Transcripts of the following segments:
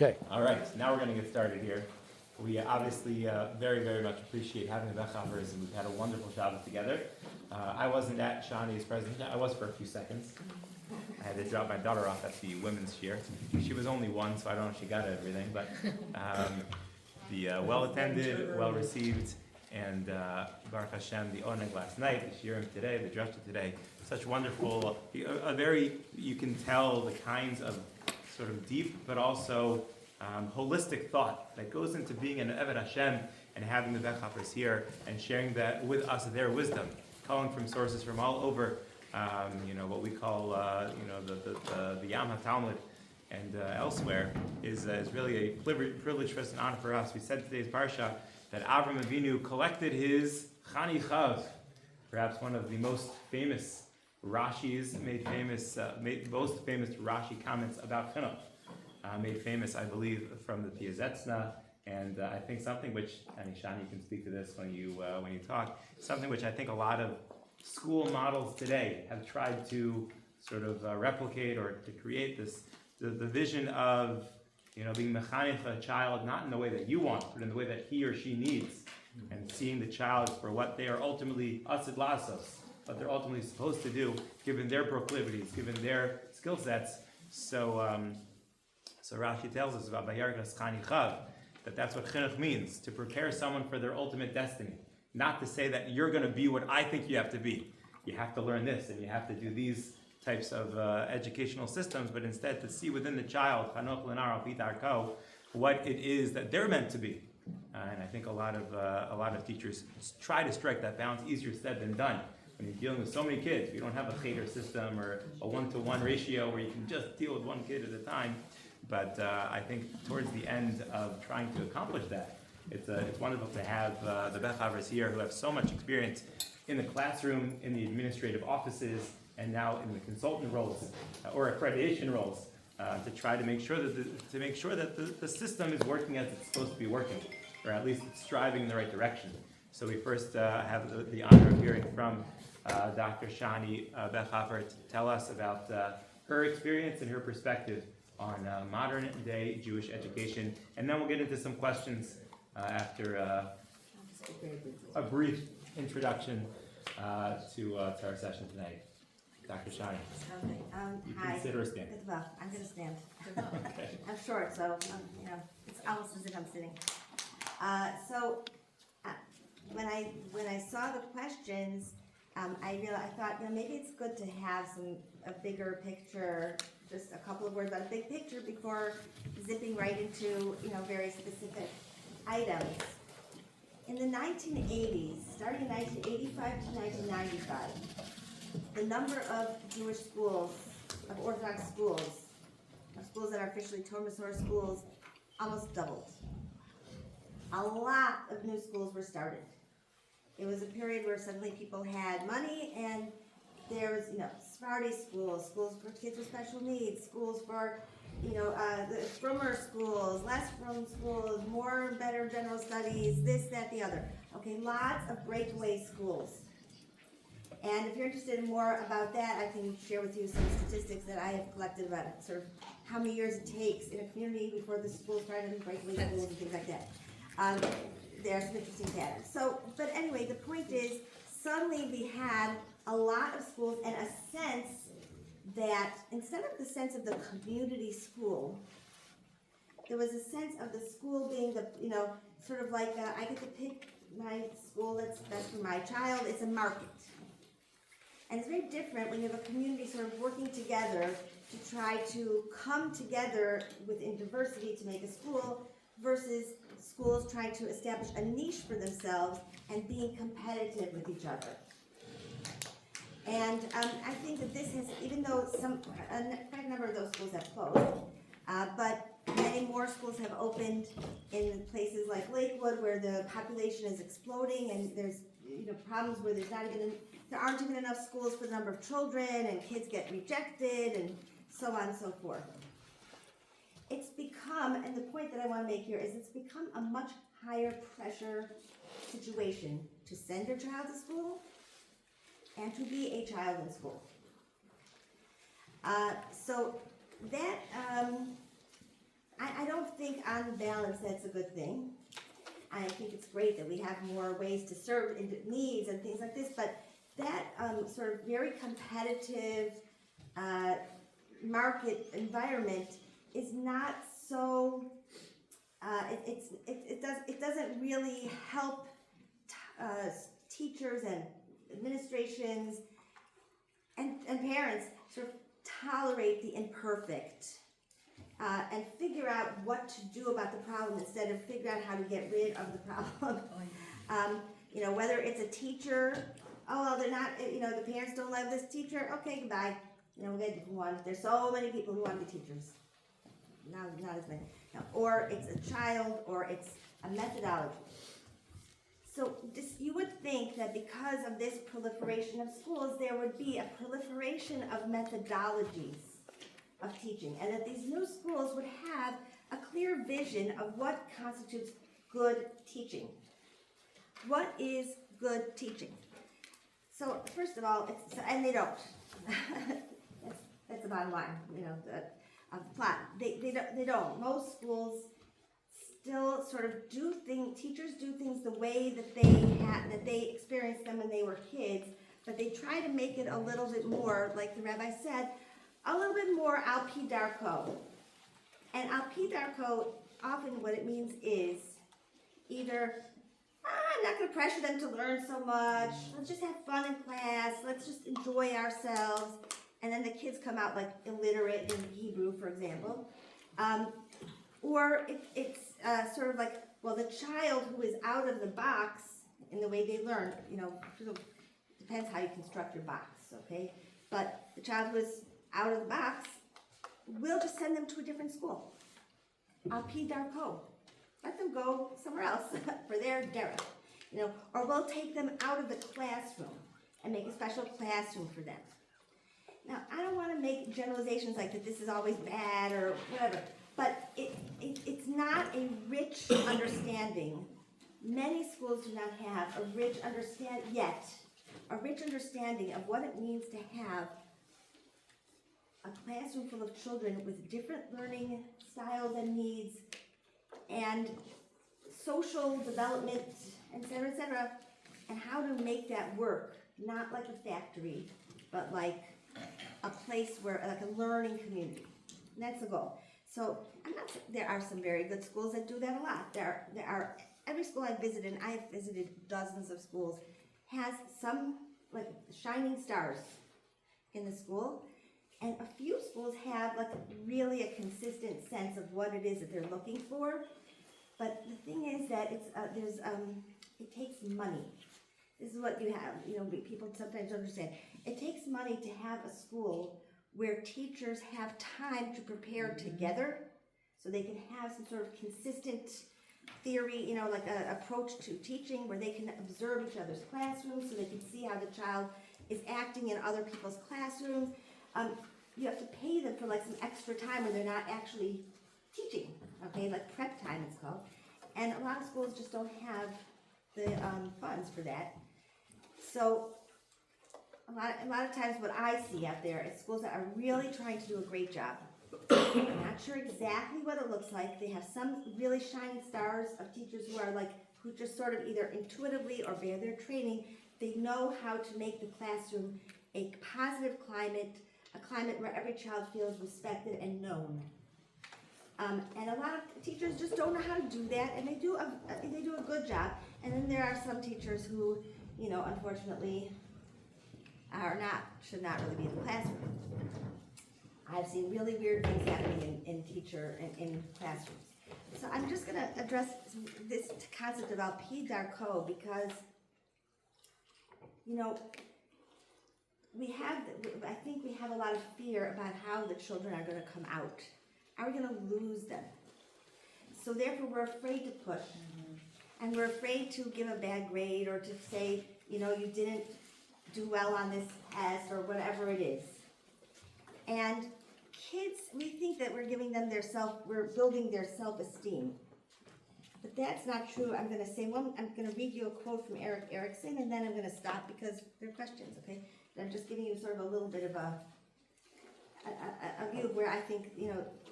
Okay. All right, now we're going to get started here. We obviously very, very much appreciate having the Lecha, and we've had a wonderful Shabbos together. I wasn't at Shani's presentation. I was for a few seconds. I had to drop my daughter off at the women's cheer. She was only one, so I don't know if she got everything, but the well-attended, well-received, and Baruch Hashem, the oneg last night, the shiurim today, the drasha today, such wonderful, you can tell the kinds of sort of deep, but also holistic thought that goes into being an Eved Hashem and having the Bechafers here and sharing that with us their wisdom, calling from sources from all over, what we call, the Yam HaTalmud and elsewhere is really a privilege for us and honor for us. We said today's Parsha that Avram Avinu collected his Chanichav, perhaps one of the most famous Rashi's most famous Rashi comments about Chinuch, made famous, I believe, from the Piazetzna, and I think something which, and Shani, you can speak to this when you talk, something which I think a lot of school models today have tried to sort of replicate or to create the vision of being mechanech a child not in the way that you want, but in the way that he or she needs, and seeing the child for what they are ultimately asid lasos, what they're ultimately supposed to do, given their proclivities, given their skill sets. So Rashi tells us about Bayarkas Chanichav, that's what chinuch means, to prepare someone for their ultimate destiny. Not to say that you're going to be what I think you have to be. You have to learn this, and you have to do these types of educational systems, but instead to see within the child, what it is that they're meant to be. And I think a lot of teachers try to strike that balance. Easier said than done. When you're dealing with so many kids, you don't have a cheder system or a 1-to-1 ratio where you can just deal with one kid at a time. But I think towards the end of trying to accomplish that, it's wonderful to have the Bechavers here who have so much experience in the classroom, in the administrative offices, and now in the consultant roles or accreditation roles to try to make sure that the system is working as it's supposed to be working, or at least it's striving in the right direction. So we first have the honor of hearing from Dr. Shani Bechafer to tell us about her experience and her perspective on modern day Jewish education, and then we'll get into some questions after a brief introduction to our session tonight. Dr. Shaya. Okay. Hi. Sit or stand? Well, I'm going to stand. Okay. I'm short, so it's almost as if I'm sitting. When I saw the questions, I thought maybe it's good to have a bigger picture, just a couple of words on a big picture before zipping right into very specific items. In the 1980s, starting in 1985 to 1995. The number of Jewish schools, of Orthodox schools, of schools that are officially Torah Masorah schools, almost doubled. A lot of new schools were started. It was a period where suddenly people had money, and there was, Sephardi schools, schools for kids with special needs, schools for, the frummer schools, less frum schools, more and better general studies, this, that, the other. Okay, lots of breakaway schools. And if you're interested in more about that, I can share with you some statistics that I have collected about it, sort of how many years it takes in a community before the schools start having breakaway schools and things like that. There are some interesting patterns. But anyway, the point is, suddenly we had a lot of schools and a sense that instead of the sense of the community school, there was a sense of the school being the, sort of like I get to pick my school that's best for my child. It's a market. And it's very different when you have a community sort of working together to try to come together within diversity to make a school versus schools trying to establish a niche for themselves and being competitive with each other. And I think that this has, even though quite a number of those schools have closed, but many more schools have opened in places like Lakewood where the population is exploding and there's problems where there aren't even enough schools for the number of children, and kids get rejected, and so on and so forth. It's become, and the point that I want to make here is it's become a much higher pressure situation to send your child to school and to be a child in school. So that I don't think on balance that's a good thing. I think it's great that we have more ways to serve needs and things like this, but that sort of very competitive market environment is not so. It doesn't really help teachers and administrations and parents sort of tolerate the imperfect and figure out what to do about the problem instead of figure out how to get rid of the problem. Whether it's a teacher, oh well, they're not. The parents don't love this teacher. Okay, goodbye. We'll get a different one. There's so many people who want to be teachers. Not as many. Or it's a child, or it's a methodology. So you would think that because of this proliferation of schools, there would be a proliferation of methodologies of teaching, and that these new schools would have a clear vision of what constitutes good teaching. What is good teaching? So first of all, and they don't. that's the bottom line, of the plot. They don't. Most schools still sort of teachers do things the way that they experienced them when they were kids, but they try to make it a little bit more, like the rabbi said, a little bit more al pi darko. And al pi darko, often what it means is either, I'm not going to pressure them to learn so much, let's just have fun in class, let's just enjoy ourselves, and then the kids come out like illiterate in Hebrew, for example. Or it's sort of like, well, the child who is out of the box in the way they learn, depends how you construct your box, okay? But the child who is out of the box, we'll just send them to a different school. Al pi darko. Let them go somewhere else for their derech, or we'll take them out of the classroom and make a special classroom for them. Now, I don't want to make generalizations like that this is always bad or whatever, but it's not a rich understanding. Many schools do not have a rich understanding of what it means to have a classroom full of children with different learning styles and needs and social development, etc., and how to make that work, not like a factory, but like a place like a learning community. And that's the goal. So there are some very good schools that do that a lot. There are every school I've visited, and I have visited dozens of schools, has some like shining stars in the school, and a few schools have like really a consistent sense of what it is that they're looking for. But the thing is that it takes money. This is what you have. People sometimes don't understand. It takes money to have a school where teachers have time to prepare together, so they can have some sort of consistent theory, like an approach to teaching where they can observe each other's classrooms, so they can see how the child is acting in other people's classrooms. You have to pay them for like some extra time when they're not actually teaching, okay, like prep time it's called. And a lot of schools just don't have the funds for that. So a lot of times what I see out there is schools that are really trying to do a great job. I'm not sure exactly what it looks like. They have some really shining stars of teachers who just sort of either intuitively or by their training, they know how to make the classroom a positive climate, a climate where every child feels respected and known. And a lot of teachers just don't know how to do that, and they do a good job. And then there are some teachers who, unfortunately, should not really be in the classroom. I've seen really weird things happening in classrooms. So I'm just going to address this concept of al pi darko because, I think we have a lot of fear about how the children are going to come out. Are we going to lose them? So therefore we're afraid to push. And we're afraid to give a bad grade or to say, you didn't do well on this test or whatever it is. And kids, we think that we're giving them we're building their self-esteem. But that's not true. I'm going to read you a quote from Eric Erickson, and then I'm going to stop because there are questions, okay? And I'm just giving you sort of a little bit of a view of where I think,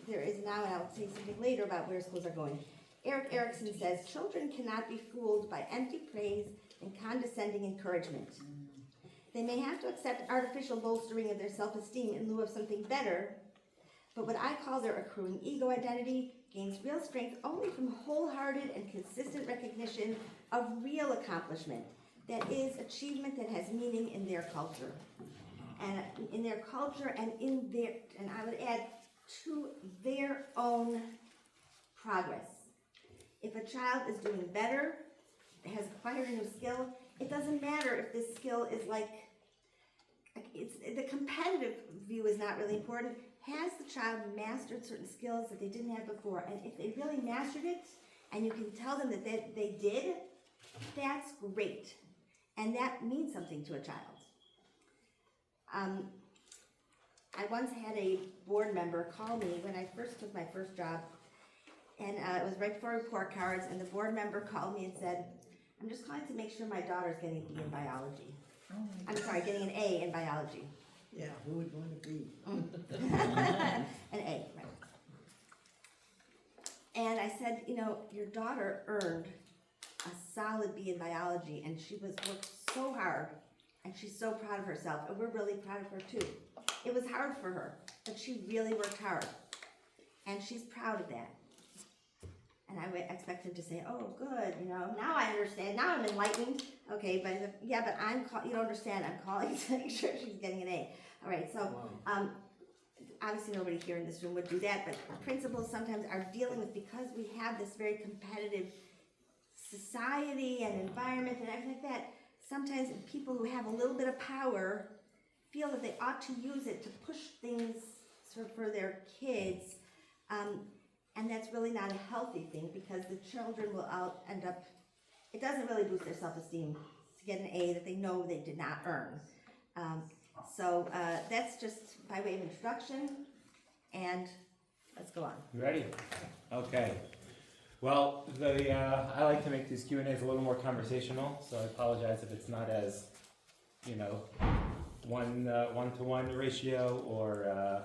there is now, and I'll say something later about where schools are going. Eric Erickson says, children cannot be fooled by empty praise and condescending encouragement. They may have to accept artificial bolstering of their self-esteem in lieu of something better, but what I call their accruing ego identity gains real strength only from wholehearted and consistent recognition of real accomplishment, that is, achievement that has meaning in their culture. And in their culture and in their, and I would add, to their own progress. If a child is doing better, has acquired a new skill, it doesn't matter if this skill is like, it's, the competitive view is not really important. Has the child mastered certain skills that they didn't have before? And if they really mastered it, and you can tell them that they did, that's great. And that means something to a child. I once had a board member call me when I first took my first job, and it was right before report cards, and the board member called me and said, I'm just calling to make sure my daughter's getting an E in biology. I'm sorry, getting an A in biology. Yeah, who would want to be? An A, right. And I said, you know, your daughter earned a solid B in biology, and she was worked so hard, and she's so proud of herself, and we're really proud of her too. It was hard for her, but she really worked hard, and she's proud of that. And I would expect him to say, oh, good, you know, now I understand, now I'm enlightened. Okay, but yeah, but you don't understand, I'm calling to make sure she's getting an A. All right, so obviously nobody here in this room would do that, but principals sometimes are dealing with, because we have this very competitive society and environment and everything like that, sometimes people who have a little bit of power feel that they ought to use it to push things sort of for their kids, and that's really not a healthy thing, because the children will end up, it doesn't really boost their self-esteem to get an A that they know they did not earn. So that's just by way of introduction, and let's go on. You ready? Okay. Well, I like to make these Q&As a little more conversational, so I apologize if it's not as, you know, one-to-one ratio or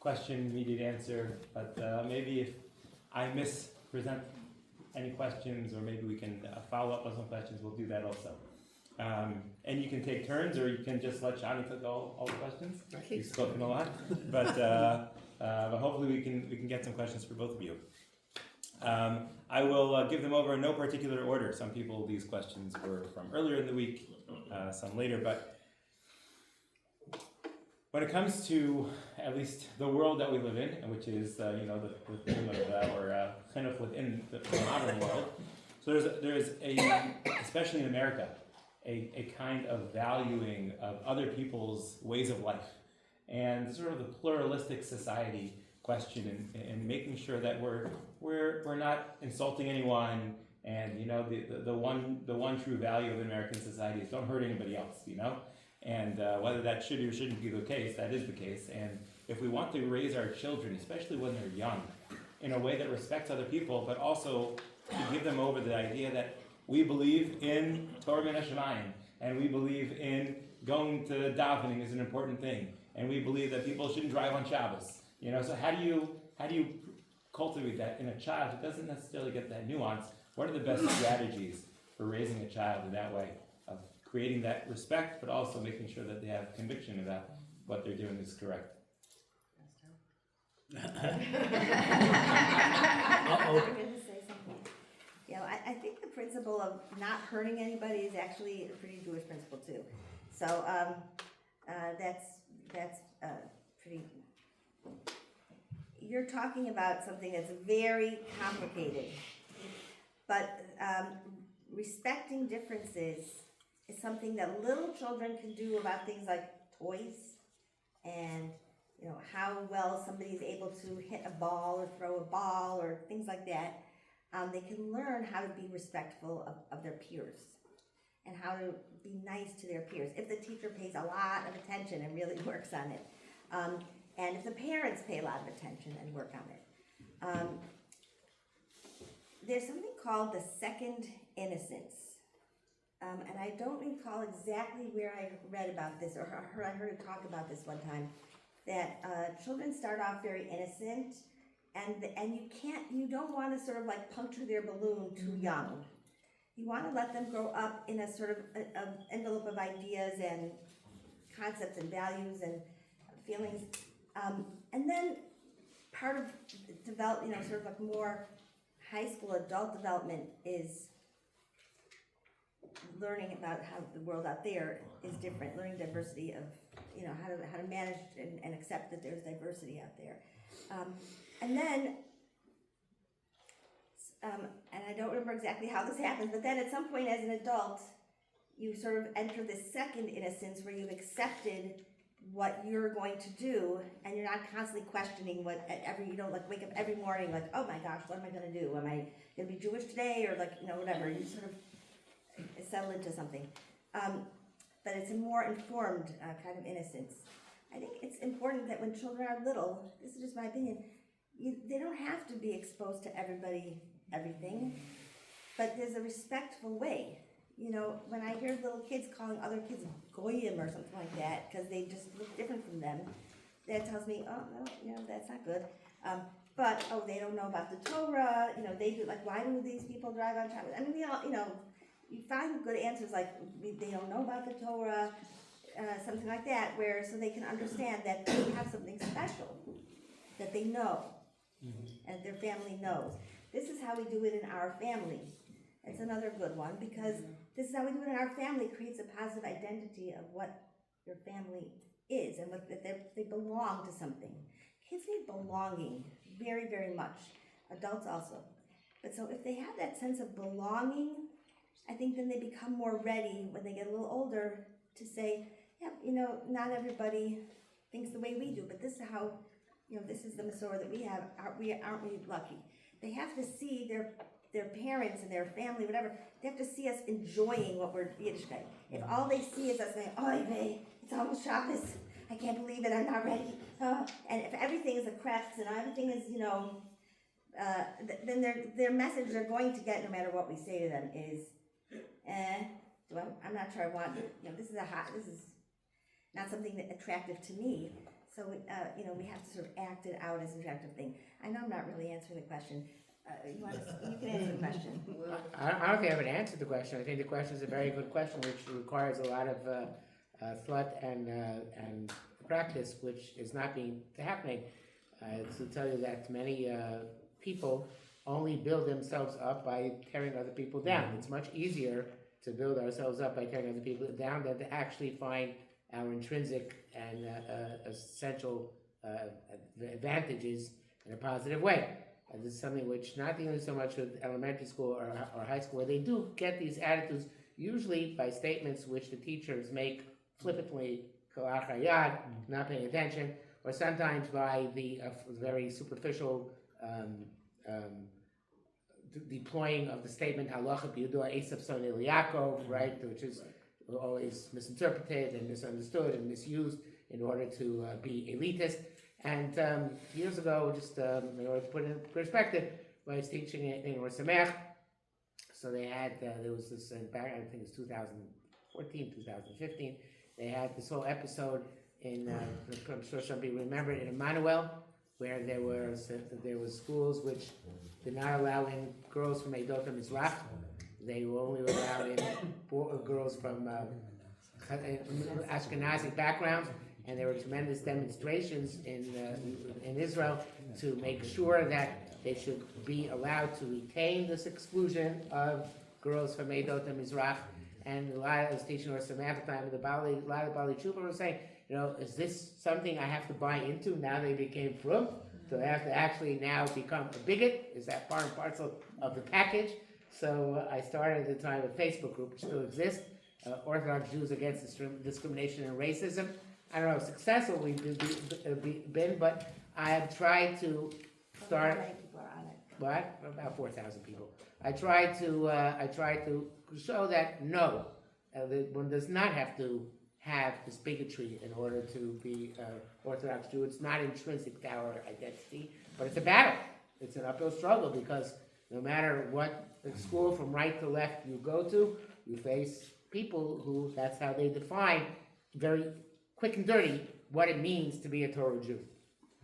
question, immediate answer, but maybe if I mispresent any questions, or maybe we can follow up on some questions, we'll do that also. And you can take turns, or you can just let Shani take all the questions. You've spoken a lot, but hopefully we can get some questions for both of you. I will give them over in no particular order. Some people, these questions were from earlier in the week, some later, but when it comes to at least the world that we live in, which is you know, the theme of our chinuch within the modern world, so there's a, especially in America, a kind of valuing of other people's ways of life, and sort of the pluralistic society question, and making sure that we're not insulting anyone, and you know, the one true value of American society is don't hurt anybody else, you know. And whether that should or shouldn't be the case, that is the case. And if we want to raise our children, especially when they're young, in a way that respects other people, but also to give them over the idea that we believe in Torah min hashamayim, and we believe in going to davening is an important thing, and we believe that people shouldn't drive on Shabbos. You know, so how do you cultivate that in a child who doesn't necessarily get that nuance? What are the best strategies for raising a child in that way, of creating that respect, but also making sure that they have conviction about what they're doing is correct? I'm going to say something. You know, I think the principle of not hurting anybody is actually a pretty Jewish principle too. So that's pretty. You're talking about something that's very complicated, but respecting differences is something that little children can do about things like toys, and you know, how well somebody is able to hit a ball or throw a ball or things like that. They can learn how to be respectful of their peers, and how to be nice to their peers if the teacher pays a lot of attention and really works on it, and if the parents pay a lot of attention and work on it. There's something called the second innocence. And I don't recall exactly where I read about this, or I heard a talk about this one time, that children start off very innocent, and you don't want to sort of like puncture their balloon too young. You want to let them grow up in a sort of envelope of ideas and concepts and values and feelings, and then part of sort of like more high school adult development is learning about how the world out there is different, learning diversity of, how to manage and accept that there's diversity out there. And then, and I don't remember exactly how this happens, but then at some point as an adult, you sort of enter this second innocence where you've accepted what you're going to do, and you're not constantly questioning you don't like wake up every morning like, oh my gosh, what am I going to do? Am I going to be Jewish today? Or whatever. You sort of settle into something. But it's a more informed kind of innocence. I think it's important that when children are little, this is just my opinion, they don't have to be exposed to everything, but there's a respectful way. When I hear little kids calling other kids goyim or something like that because they just look different from them, that tells me, oh no, that's not good. But they don't know about the Torah. They do, like, why do these people drive on Shabbos? I mean, you find good answers like they don't know about the Torah, something like that, so they can understand that they have something special that they know, and their family knows. This is how we do it in our family. It's another good one, because this is how we do it in our family. It creates a positive identity of what your family is and that they belong to something. Kids need belonging very, very much. Adults also. But so if they have that sense of belonging, I think then they become more ready when they get a little older to say, yeah, not everybody thinks the way we do, but this is how, this is the Masorah that we have. Aren't we lucky? They have to see their parents and their family, whatever, they have to see us enjoying what we're Yiddishkeit. If all they see is us going, oy vey, it's almost Shabbos, I can't believe it, I'm not ready. And if everything is a crest and everything is, then their message they're going to get, no matter what we say to them, is, I'm not sure I want, this is not something that attractive to me. So, we have to sort of act it out as an attractive thing. I know I'm not really answering the question. You can answer the question. I don't think I would answer the question. I think the question is a very good question, which requires a lot of thought and practice, which is not happening. To tell you that many people only build themselves up by tearing other people down. It's much easier to build ourselves up by tearing other people down than to actually find our intrinsic and essential advantages in a positive way. And this is something which not dealing so much with elementary school or high school, where they do get these attitudes, usually by statements which the teachers make flippantly, not paying attention, or sometimes by the very superficial deploying of the statement halacha b'yudua esav son Yaakov, right, which is always misinterpreted and misunderstood and misused in order to be elitist. And years ago, just in order to put it in perspective, when I was teaching in Rosamech, so they had, there was this, back, I think it was 2014, 2015, they had this whole episode in, I'm sure some people remember it, in Emmanuel, where there was schools which did not allow in girls from Eidot Mizrach. They were only allowed in girls from Ashkenazi backgrounds. And there were tremendous demonstrations in Israel to make sure that they should be allowed to retain this exclusion of girls from Eidot and Mizrach. And a lot of, I was teaching or some at the time, a lot of Bali Chuba were saying, is this something I have to buy into now they became frum? Do I have to actually now become a bigot? Is that part and parcel of the package? So I started at the time a Facebook group, which still exists, Orthodox Jews Against Discrimination and Racism. I don't know how successful we've been, but I have tried to start. How many people are on it? What? About 4,000 people. I try to show that no, that one does not have to have this bigotry in order to be Orthodox Jew. It's not intrinsic to our identity, but it's a battle. It's an uphill struggle because no matter what school from right to left you go to, you face people who that's how they define very quick and dirty what it means to be a Torah Jew.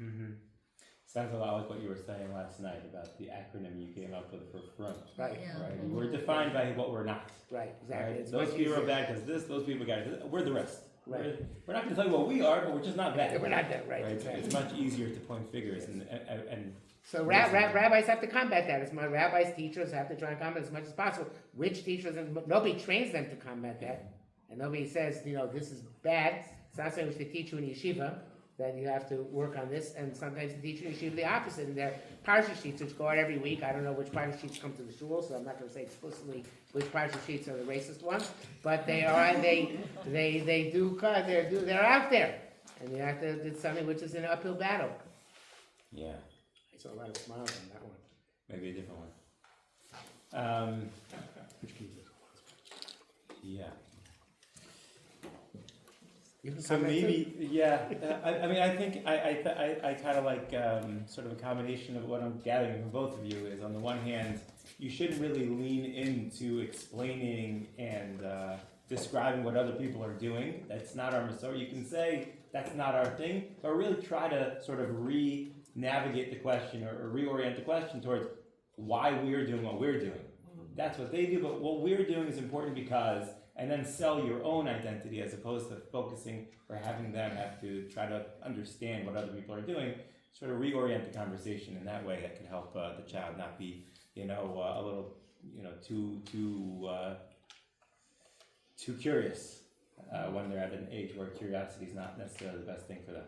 Mm-hmm. Sounds a lot like what you were saying last night about the acronym you came up with for front. Right, Right? We're defined by what we're not. right, exactly. Right? It's Those much people are easier. bad because this, those people got it. We're the rest. Right. We're not going to tell you what we are, but we're just not bad. We're not that, right, Right? exactly. It's much easier to point figures and So rabbis have to combat that. As much rabbis, teachers have to try and combat as much as possible. Which teachers, and nobody trains them to combat that. And nobody says, this is bad. It's not saying we should teach you in yeshiva, that you have to work on this. And sometimes the teacher in yeshiva the opposite. And their Parashas sheets, which go out every week. I don't know which Parashas sheets come to the shul, so I'm not going to say explicitly which Parashas sheets are the racist ones. But they are, they're out there. And you have to do something which is an uphill battle. yeah, I saw a lot of smiles on that one. maybe a different one. Yeah. You can So comment too. maybe, yeah. I mean, I think I kind of like sort of a combination of what I'm gathering from both of you is on the one hand, you shouldn't really lean into explaining and describing what other people are doing. That's not our Motzo'ei. You can say that's not our thing, but really try to sort of re-navigate the question or reorient the question towards why we're doing what we're doing. That's what they do, but what we're doing is important because, and then sell your own identity as opposed to focusing or having them have to try to understand what other people are doing, sort of reorient the conversation in that way. That can help the child not be, a little, too curious when they're at an age where curiosity is not necessarily the best thing for them.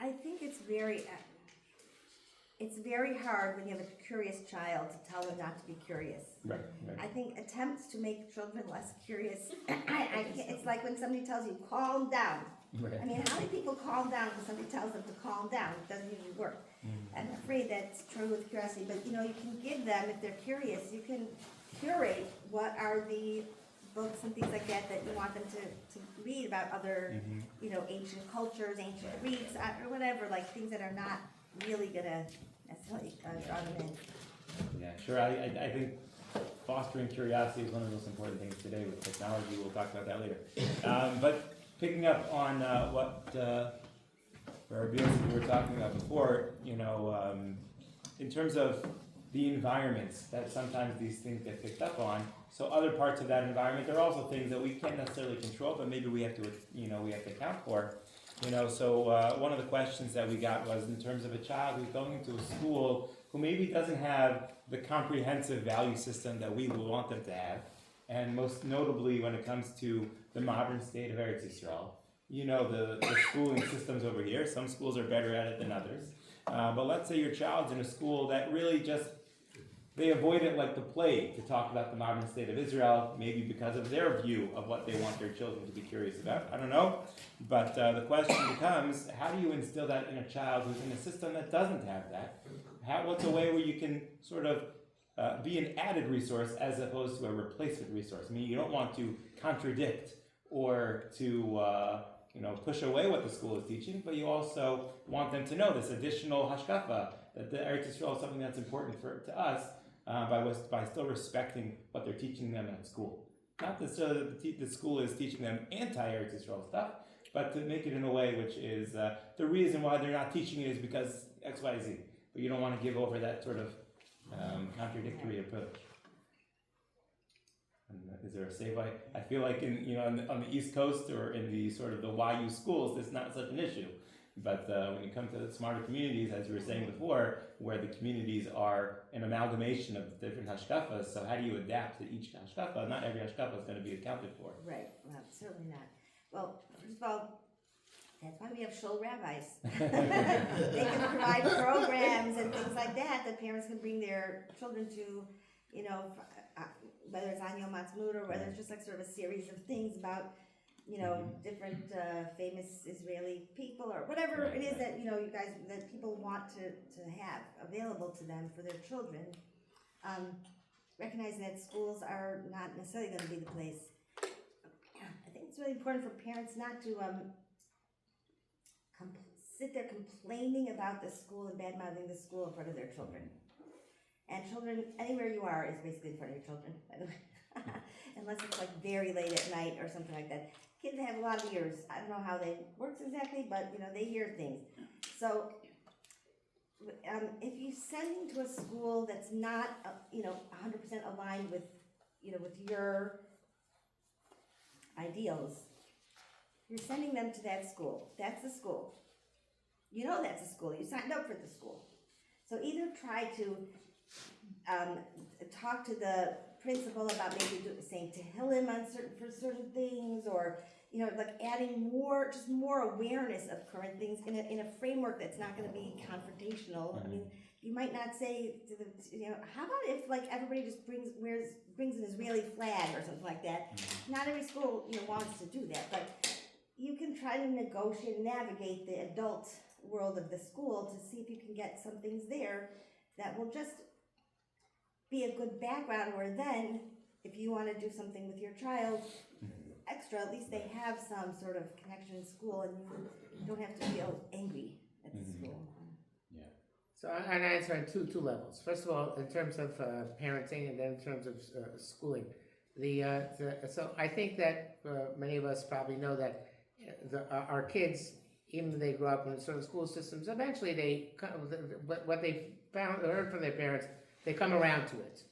I think it's very hard when you have a curious child to tell them not to be curious. Right. I think attempts to make children less curious, it's like when somebody tells you, calm down. Right. I mean, how many people calm down when somebody tells them to calm down? It doesn't usually work. I'm afraid that's true with curiosity, but you can give them, if they're curious, you can curate what are the books and things like that you want them to read about other, ancient cultures, ancient Greeks, or whatever, like things that are not really gonna necessarily draw them in. Yeah, sure. I think fostering curiosity is one of the most important things today with technology. We'll talk about that later. But picking up on what Rabbi we were talking about before, in terms of the environments that sometimes these things get picked up on. So other parts of that environment, there are also things that we can't necessarily control, but maybe we have to, we have to account for. So one of the questions that we got was in terms of a child who's going into a school who maybe doesn't have the comprehensive value system that we would want them to have, and most notably when it comes to the modern state of Eretz Yisrael. The schooling systems over here, some schools are better at it than others. But let's say your child's in a school that really just, they avoid it like the plague to talk about the modern state of Israel, maybe because of their view of what they want their children to be curious about. I don't know. But the question becomes, how do you instill that in a child who's in a system that doesn't have that? What's a way where you can sort of be an added resource as opposed to a replacement resource? I mean, you don't want to contradict or to push away what the school is teaching, but you also want them to know this additional hashkafa, that the Eretz Yisrael is something that's important to us, by still respecting what they're teaching them at school. Not necessarily that the school is teaching them anti-Eretz Yisrael stuff, but to make it in a way which is, the reason why they're not teaching it is because X, Y, Z. But you don't want to give over that sort of contradictory approach. And is there a safe way? I feel like on the East Coast or in the sort of the YU schools, there's not such an issue. But when you come to the smarter communities, as you were saying before, where the communities are an amalgamation of different hashkafas, so how do you adapt to each hashkafa? Not every hashkafa is going to be accounted for. Right, well, certainly not. Well, first of all, that's why we have Shul rabbis. They can provide programs and things like that parents can bring their children to, whether it's on Yom Ha'atzmaut or whether it's just like sort of a series of things about, different famous Israeli people or whatever it is that, that people want to have available to them for their children. Recognizing that schools are not necessarily going to be the place. I think it's really important for parents not to sit there complaining about the school and bad-mouthing the school in front of their children. And children, anywhere you are is basically in front of your children, by the way. Unless it's like very late at night or something like that. Kids have a lot of ears. I don't know how they works exactly, but they hear things. So if you send them to a school that's not, 100% aligned with, with your ideals, you're sending them to that school. That's the school. You know that's a school. You signed up for the school. So either try to talk to the principal about maybe saying Tehillim on certain things, or like adding more awareness of current things in a framework that's not going to be confrontational. Mm-hmm. I mean, you might not say to the how about if like everybody just brings an Israeli flag or something like that. Mm-hmm. Not every school wants to do that, but you can try to navigate the adult world of the school to see if you can get some things there that will just be a good background, where then if you want to do something with your child extra, at least they have some sort of connection in school, and you don't have to feel angry at the school. Yeah. So I'm answering two levels. First of all, in terms of parenting, and then in terms of schooling. So I think that many of us probably know that our kids, even if they grow up in certain school systems, eventually what they found or heard from their parents, they come around to it,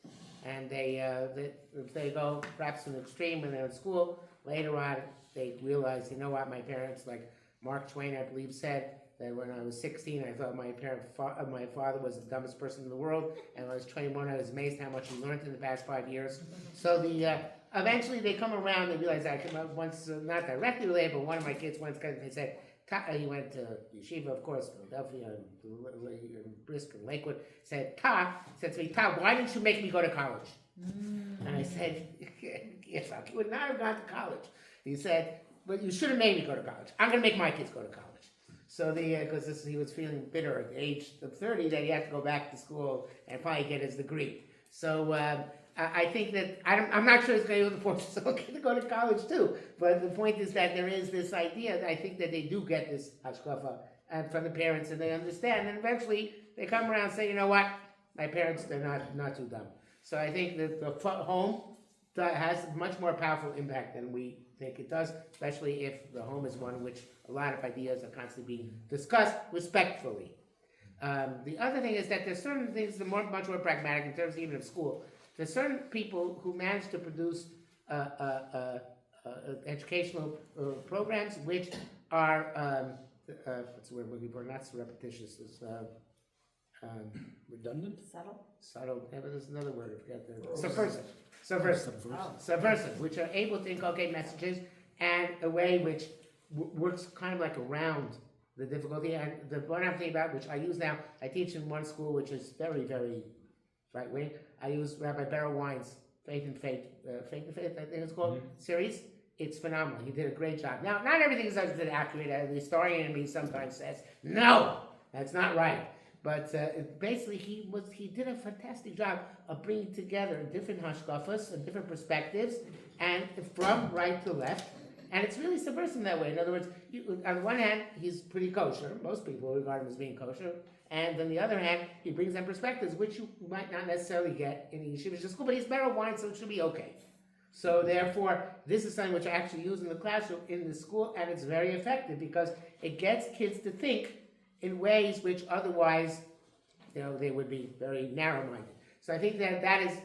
and if they go perhaps to an extreme when they're in school, later on they realize, my parents, like Mark Twain, I believe, said that when I was 16, I thought my father was the dumbest person in the world, and when I was 21, I was amazed how much he learned in the past 5 years. So eventually they come around and realize that. Once, not directly related, but one of my kids once came and they said, he went to yeshiva, of course, Philadelphia, and Brisk and Lakewood, said to me, why didn't you make me go to college? And I said, yes, I would not have gone to college. He said, but you should have made me go to college. I'm going to make my kids go to college. So because he was feeling bitter at the age of 30 that he had to go back to school and probably get his degree. So I think that, I'm not sure it's going to be able to force someone to go to college too, but the point is that there is this idea that I think that they do get this hashkafa from the parents, and they understand, and eventually they come around and say, my parents, they're not too dumb. So I think that the home has a much more powerful impact than we think it does, especially if the home is one in which a lot of ideas are constantly being discussed respectfully. The other thing is that there's certain things that are much more pragmatic in terms even of school. There's certain people who manage to produce educational programs which are, what's the word I'm looking for? Not repetitious, it's Redundant? Subtle. Yeah, but there's another word, I forget. Subversive, which are able to inculcate messages and a way which works kind of like around the difficulty. And the one I'm thinking about, which I use now, I teach in one school which is very, very right wing. I use Rabbi Barrow Wine's Faith and Faith, I think it's called, series. It's phenomenal. He did a great job. Now, not everything is accurate. The historian in me sometimes says, no, that's not right. But basically, he did a fantastic job of bringing together different hashkafas and different perspectives, and from right to left. And it's really subversive that way. In other words, on the one hand, he's pretty kosher. Most people regard him as being kosher. And on the other hand, he brings in perspectives which you might not necessarily get in the yeshiva school, but he's better wine, so it should be okay. So therefore, this is something which I actually use in the classroom, in the school, and it's very effective because it gets kids to think in ways which otherwise, they would be very narrow-minded. So I think that is,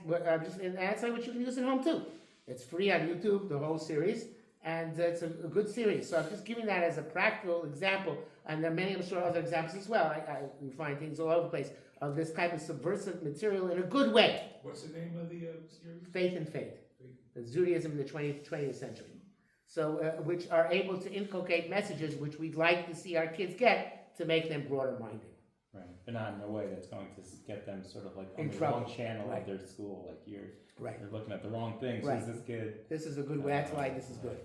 and that's what you can use at home too. It's free on YouTube, the whole series, and it's a good series. So I'm just giving that as a practical example, and there are many, I'm sure, other examples as well. You find things all over the place of this type of subversive material in a good way. What's the name of the series? Faith and Faith. It's Judaism in the 20th century. So, which are able to inculcate messages which we'd like to see our kids get to make them broader minded. Right, but not in a way that's going to get them sort of like on In the trouble. wrong channel Right. of their school. Like you're looking at the wrong thing. So Right. is this kid? This is a good way. That's why this is good.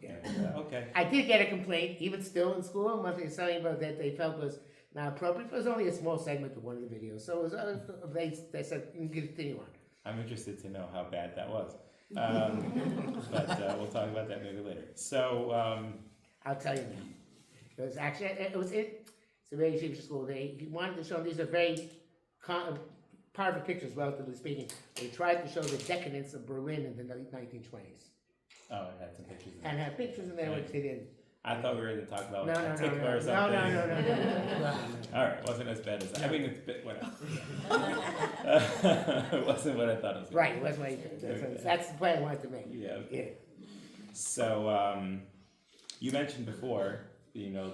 Yeah. Okay. I did get a complaint, even still in school, one thing something about that they felt was not appropriate. It was only a small segment of one of the videos, so it was, they said you can continue on. I'm interested to know how bad that was. But we'll talk about that maybe later. So I'll tell you now. It was actually it's a very yeshiva school. He wanted to show them these are very powerful pictures, relatively speaking. They tried to show the decadence of Berlin in the 1920s. it had some pictures. And had pictures in there which they didn't. I thought we were going to talk about No, a tickler or no, something. no. All right, wasn't as bad as I mean, it's a bit whatever. It wasn't what I thought it was. Right, that's why, that's the point I wanted to make. Yeah. Yeah. So you mentioned before, you know,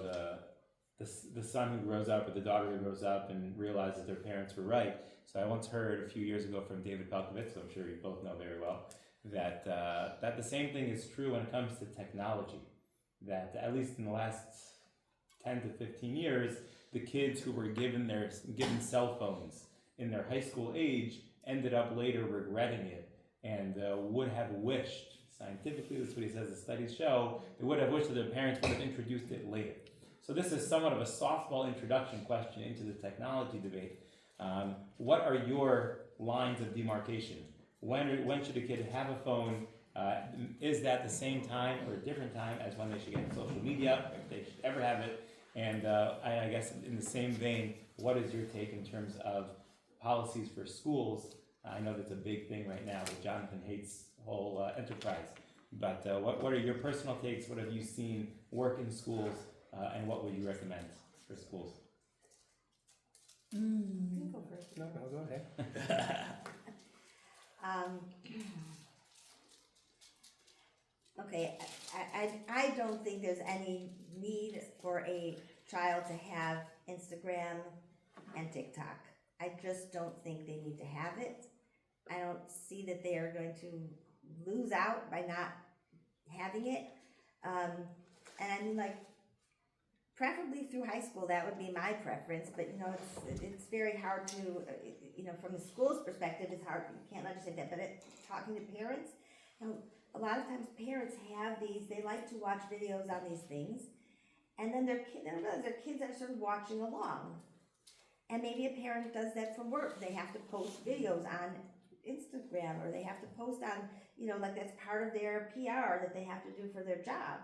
the son who grows up or the daughter who grows up and realizes their parents were right. So I once heard a few years ago from David Pelkovitz, who I'm sure you both know very well, that that the same thing is true when it comes to technology. That at least in the last 10 to 15 years, the kids who were given cell phones in their high school age ended up later regretting it and would have wished, scientifically that's what he says the studies show, they would have wished that their parents would have introduced it later. So this is somewhat of a softball introduction question into the technology debate. What are your lines of demarcation? When should a kid have a phone? Is that the same time or a different time as when they should get social media, if they should ever have it? And I guess in the same vein, what is your take in terms of policies for schools? I know that's a big thing right now with Jonathan Haidt's whole enterprise. But what are your personal takes? What have you seen work in schools? And what would you recommend for schools? You can go first. No, go ahead. Okay, I don't think there's any need for a child to have Instagram and TikTok. I just don't think they need to have it. I don't see that they are going to lose out by not having it. And I mean, like, preferably through high school, that would be my preference, but you know, it's very hard to, you know, from the school's perspective, it's hard, you can't legislate that, but talking to parents, you know, a lot of times parents have these, they like to watch videos on these things, and then they don't realize their kids are sort of watching along. And maybe a parent does that for work, they have to post videos on Instagram, or they have to post on, you know, like that's part of their PR that they have to do for their job.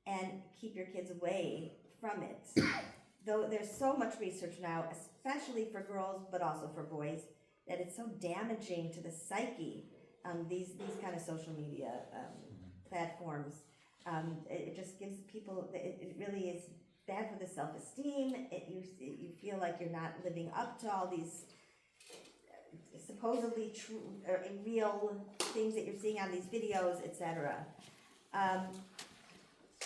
And keep your kids away from it. Though there's so much research now, especially for girls, but also for boys, that it's so damaging to the psyche, these kind of social media platforms. It just gives people, it really is bad for the self-esteem. You feel like you're not living up to all these supposedly true or real things that you're seeing on these videos, etc.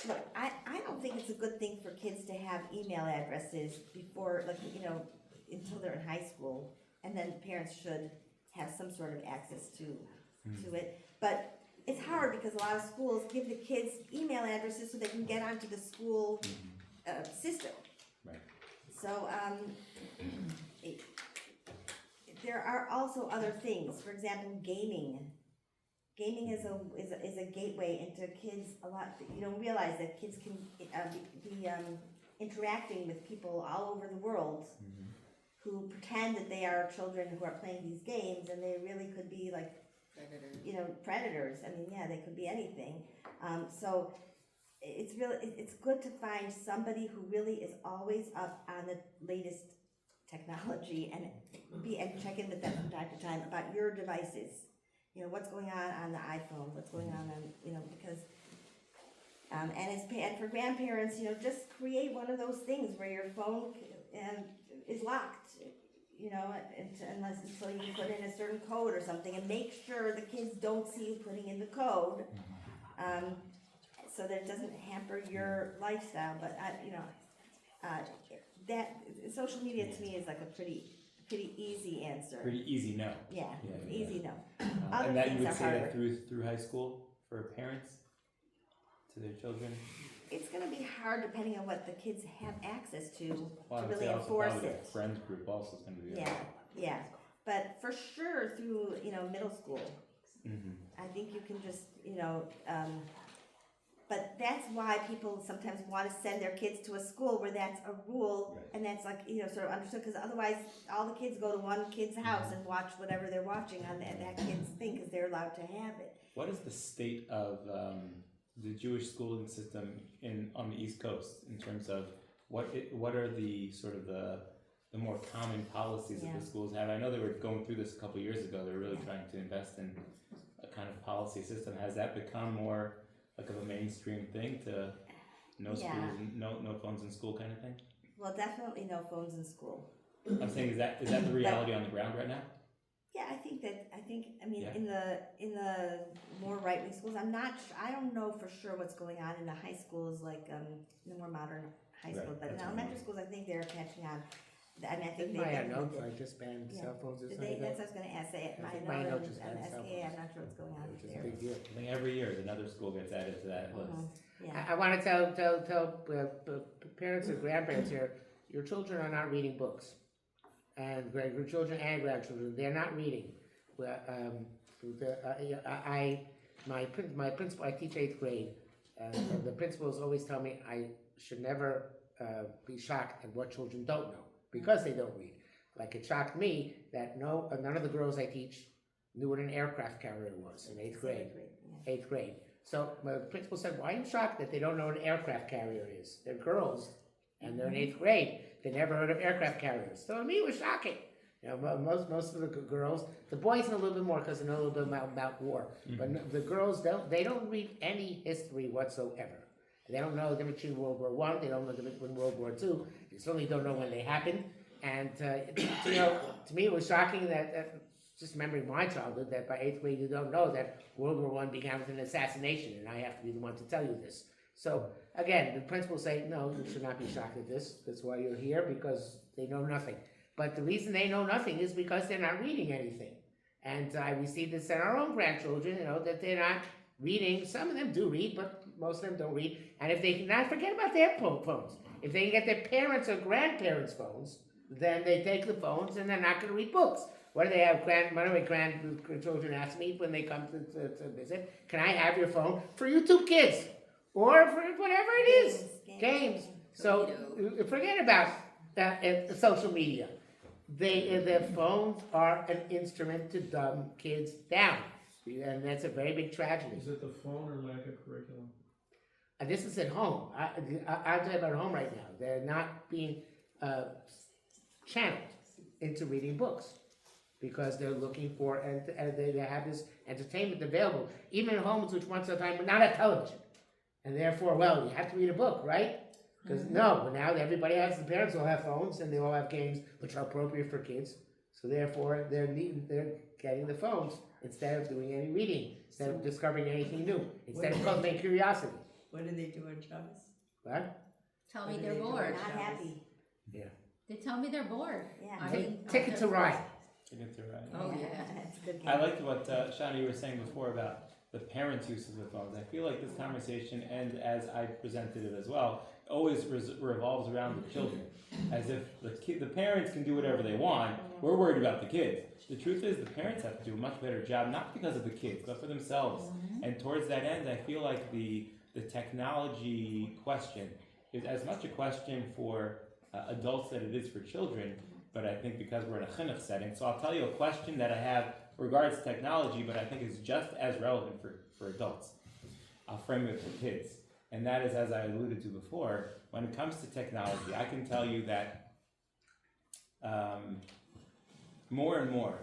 Look, I don't think it's a good thing for kids to have email addresses before, like, you know, until they're in high school, and then parents should have some sort of access to it. But it's hard because a lot of schools give the kids email addresses so they can get onto the school system. Right. So there are also other things. For example, gaming. Gaming is a gateway into kids a lot. You don't realize that kids can be interacting with people all over the world who pretend that they are children who are playing these games, and they really could be like predators. I mean, yeah, they could be anything. So it's good to find somebody who really is always up on the latest technology and check in with them from time to time about your devices. You know, what's going on the iPhone, what's going on, you know, because, and for grandparents, you know, just create one of those things where your phone is locked, you know, until you put in a certain code or something, and make sure the kids don't see you putting in the code, so that it doesn't hamper your lifestyle. But, that social media to me is like a pretty easy answer. Pretty easy no. Yeah, Yeah. easy no. Other And that you things would are say harder. that through high school for parents to their children? It's going to be hard depending on what the kids have access to Well, I would really say also enforce probably it. the friends group also is going to be. Yeah. But for sure through, you know, middle school, I think you can just, you know, but that's why people sometimes want to send their kids to a school where that's a rule, Right. and that's like, you know, sort of understood, because otherwise all the kids go to one kid's house and watch whatever they're watching on that kid's thing, because they're allowed to have it. What is the state of the Jewish schooling system on the East Coast in terms of what are the sort of the more common policies that the schools have? I know they were going through this a couple of years ago. They were really trying to invest in a kind of policy system. Has that become more like of a mainstream thing to no Yeah. schools, no phones in school kind of thing? Well, definitely no phones in school. I'm saying, is that the reality on the ground right now? Yeah, I mean, Yeah. in the more right-wing schools, I don't know for sure what's going on in the high schools, like, the more modern high Right, schools, but in that's what I elementary mean. schools, I think they're catching on. I mean, I think Didn't they Maya definitely note did. like just banned Yeah. cell phones or Did something? they, that's what I was gonna ask, I think my Maya note note and just banned cell MSK, I'm phones. not sure what's going on Which is a there. big deal. I think every year another school gets added to that list. Yeah, I want to tell parents or grandparents here, your children are not reading books, and your children and grandchildren, they're not reading. Well, my principal, I teach 8th grade, and the principals always tell me I should never be shocked at what children don't know because they don't read. Like it shocked me that none of the girls I teach knew what an aircraft carrier was in 8th grade. yeah. 8th grade. So my principal said, why are you shocked that they don't know what an aircraft carrier is? They're girls, and they're in 8th grade. They never heard of aircraft carriers. So to me, it was shocking. You know, most of the girls, the boys know a little bit more because they know a little bit about war. But the girls don't read any history whatsoever. They don't know the difference between World War I. They don't know the difference between World War II. They certainly don't know when they happened. And to me, it was shocking that just remembering my childhood, that by 8th grade you don't know that World War I began with an assassination, and I have to be the one to tell you this. So again, the principals say, no, you should not be shocked at this. That's why you're here, because they know nothing. But the reason they know nothing is because they're not reading anything. And we see this in our own grandchildren, that they're not reading. Some of them do read, but most of them don't read. And if they cannot forget about their phones, if they can get their parents' or grandparents' phones, then they take the phones and they're not going to read books. What do they have? One of my grandchildren ask me when they come to visit, can I have your phone for you two kids? Or for whatever it is. Games. So forget about social media. Their phones are an instrument to dumb kids down. And that's a very big tragedy. Is it the phone or lack of curriculum? And this is at home. I'll tell you about home right now. They're not being channeled into reading books because they're looking for, and they have this entertainment available, even in homes which once upon a time would not have television. And therefore, well, you have to read a book, right? Because but now everybody has, the parents all have phones and they all have games which are appropriate for kids. So therefore, they're getting the phones instead of doing any reading, instead of discovering anything new, instead of cultivating curiosity. What do they do on Shabbos? What? Tell me What do they're they do on bored. Not Shabbos? happy. They tell me they're bored. Yeah. I mean, Ticket to Ride. Ticket to Ride. Oh, yeah. That's a good I game. liked what Shana, you were saying before about the parents' use of the phones. I feel like this conversation, and as I presented it as well, always revolves around the children. As if the parents can do whatever they want, we're worried about the kids. The truth is the parents have to do a much better job, not because of the kids, but for themselves. And towards that end, I feel like the technology question is as much a question for adults that it is for children, but I think because we're in a chinuch setting. So I'll tell you a question that I have regards to technology, but I think is just as relevant for adults. I'll frame it for kids. And that is, as I alluded to before, when it comes to technology, I can tell you that more and more,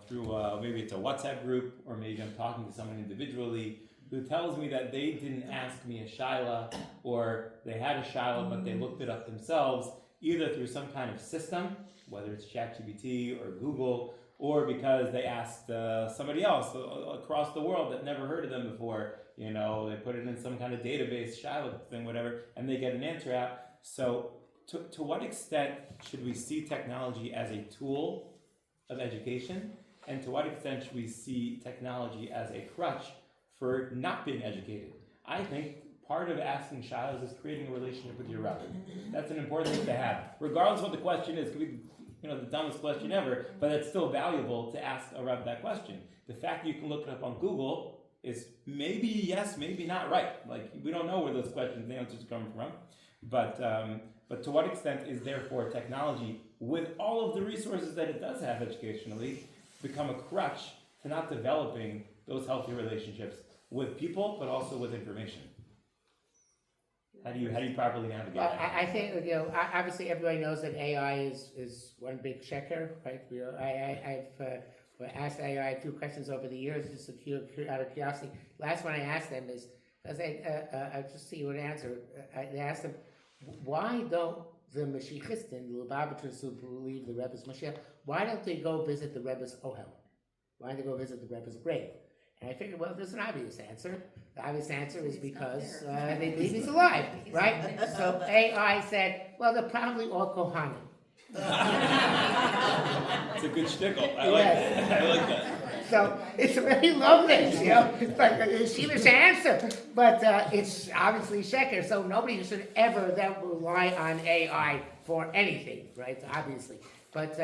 through maybe it's a WhatsApp group, or maybe I'm talking to someone individually who tells me that they didn't ask me a Shayla, or they had a Shayla but they looked it up themselves, either through some kind of system, whether it's ChatGPT or Google, or because they asked somebody else across the world that never heard of them before. They put it in some kind of database, Shayla thing, whatever, and they get an answer out. So to what extent should we see technology as a tool of education? And to what extent should we see technology as a crutch for not being educated? I think part of asking Shaylas is creating a relationship with your Rabbi. That's an important thing to have. Regardless of what the question is, it could be the dumbest question ever, but it's still valuable to ask a Rabbi that question. The fact that you can look it up on Google is maybe yes, maybe not right. Like, we don't know where those questions, the answers come from. But to what extent is therefore technology, with all of the resources that it does have educationally, become a crutch to not developing those healthy relationships with people, but also with information? How do you properly navigate Well, that? I think obviously everybody knows that AI is one big checker, right? I asked AI a few questions over the years, just out of curiosity. Last one I asked them is, because I just see what answer. I asked them, why don't the Mashiachistin, the Lubavitchers who believe the Rebbe's Mashiach, why don't they go visit the Rebbe's Ohel? Why don't they go visit the Rebbe's grave? And I figured, well, there's an obvious answer. The obvious answer is because they believe he's alive, right? So AI said, well, they're probably all Kohanim. It's a good shtickle. I like that. I like that. So it's very lovely, It's like a Yeshivish answer, but it's obviously sheker. So nobody should ever then rely on AI for anything, right? Obviously, but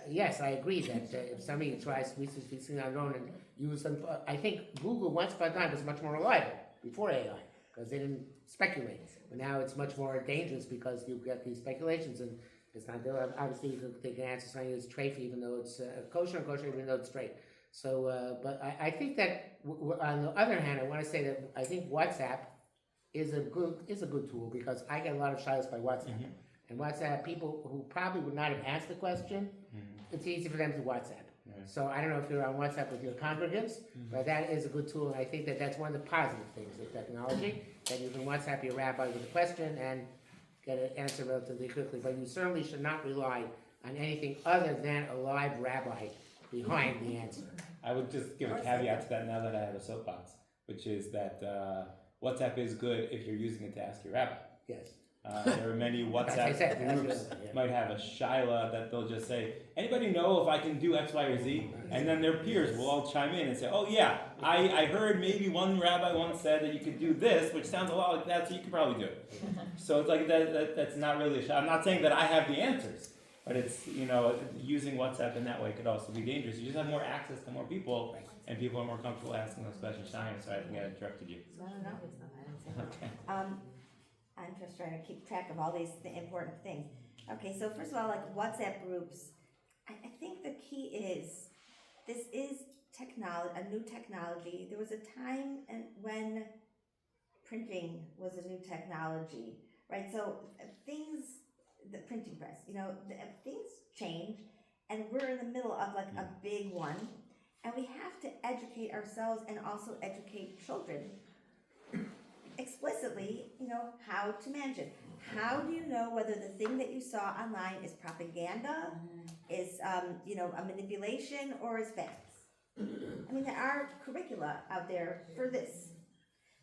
yes, I agree that if somebody tries to research these things on their own and use them, I think Google once upon a time was much more reliable before AI because they didn't speculate. But now it's much more dangerous because you get these speculations and. It's not there. Obviously, they can answer something that's treif, even though it's kosher, and kosher, even though it's straight. So, but I think that on the other hand, I want to say that I think WhatsApp is a good tool because I get a lot of shayos by WhatsApp, and WhatsApp people who probably would not have asked the question, it's easy for them to WhatsApp. So I don't know if you're on WhatsApp with your congregants, but that is a good tool, and I think that that's one of the positive things of technology that you can WhatsApp your rabbi with a question and get an answer relatively quickly, but you certainly should not rely on anything other than a live rabbi behind the answer. I would just give a caveat to that now that I have a soapbox, which is that WhatsApp is good if you're using it to ask your rabbi. Yes. There are many WhatsApp groups might have a Shaya that they'll just say, anybody know if I can do X, Y, or Z? And then their peers will all chime in and say, oh yeah, I heard maybe one rabbi once said that you could do this, which sounds a lot like that, so you could probably do it. So it's like that's not really a Shaya. I'm not saying that I have the answers, but it's, using WhatsApp in that way could also be dangerous. You just have more access to more people, and people are more comfortable asking those questions. Shaya, sorry, I think I interrupted you. No, it's not. I didn't say that. Okay. I'm just trying to keep track of all these important things. Okay, so first of all, like WhatsApp groups, I think the key is, this is technology, a new technology. There was a time when printing was a new technology, right? So the printing press, things change, and we're in the middle of like a big one, and we have to educate ourselves and also educate children explicitly, how to manage it. How do you know whether the thing that you saw online is propaganda, is, a manipulation, or is facts? I mean, there are curricula out there for this.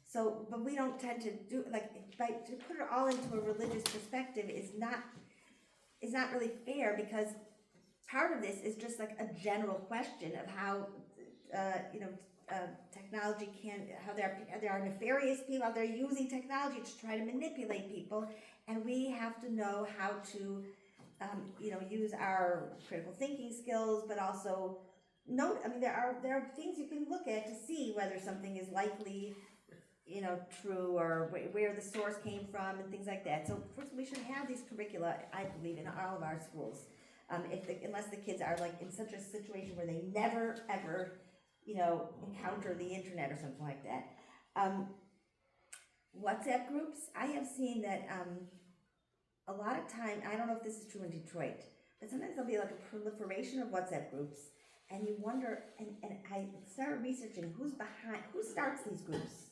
So, but we don't tend to do, to put it all into a religious perspective is not really fair, because part of this is just like a general question of how, technology how there are nefarious people out there using technology to try to manipulate people, and we have to know how to, use our critical thinking skills, but also note. I mean, there are things you can look at to see whether something is likely, true, or where the source came from, and things like that. So first, we should have these curricula, I believe, in all of our schools, unless the kids are like in such a situation where they never ever encounter the internet or something like that. WhatsApp groups, I have seen that a lot of time, I don't know if this is true in Detroit, but sometimes there'll be like a proliferation of WhatsApp groups, and you wonder, and I started researching who starts these groups?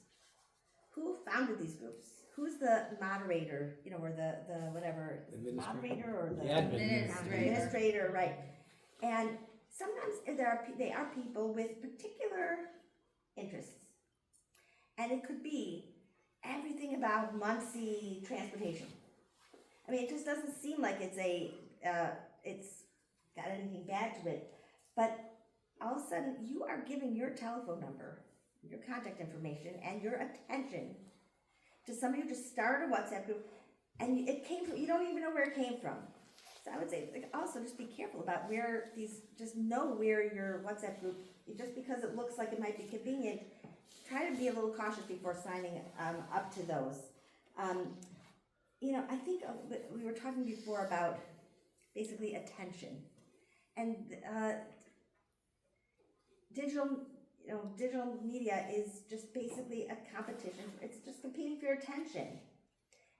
Who founded these groups? Who's the moderator, or the whatever, moderator or the administrator, right? And sometimes they are people with particular interests, and it could be everything about Muncie transportation. I mean, it just doesn't seem like it's got anything bad to it, but all of a sudden you are giving your telephone number, your contact information, and your attention to somebody who just started a WhatsApp group, and it came from, you don't even know where it came from. So I would say, also just be careful about just know where your WhatsApp group, just because it looks like it might be convenient, try to be a little cautious before signing up to those. I think we were talking before about basically attention, and digital media is just basically a competition. It's just competing for your attention.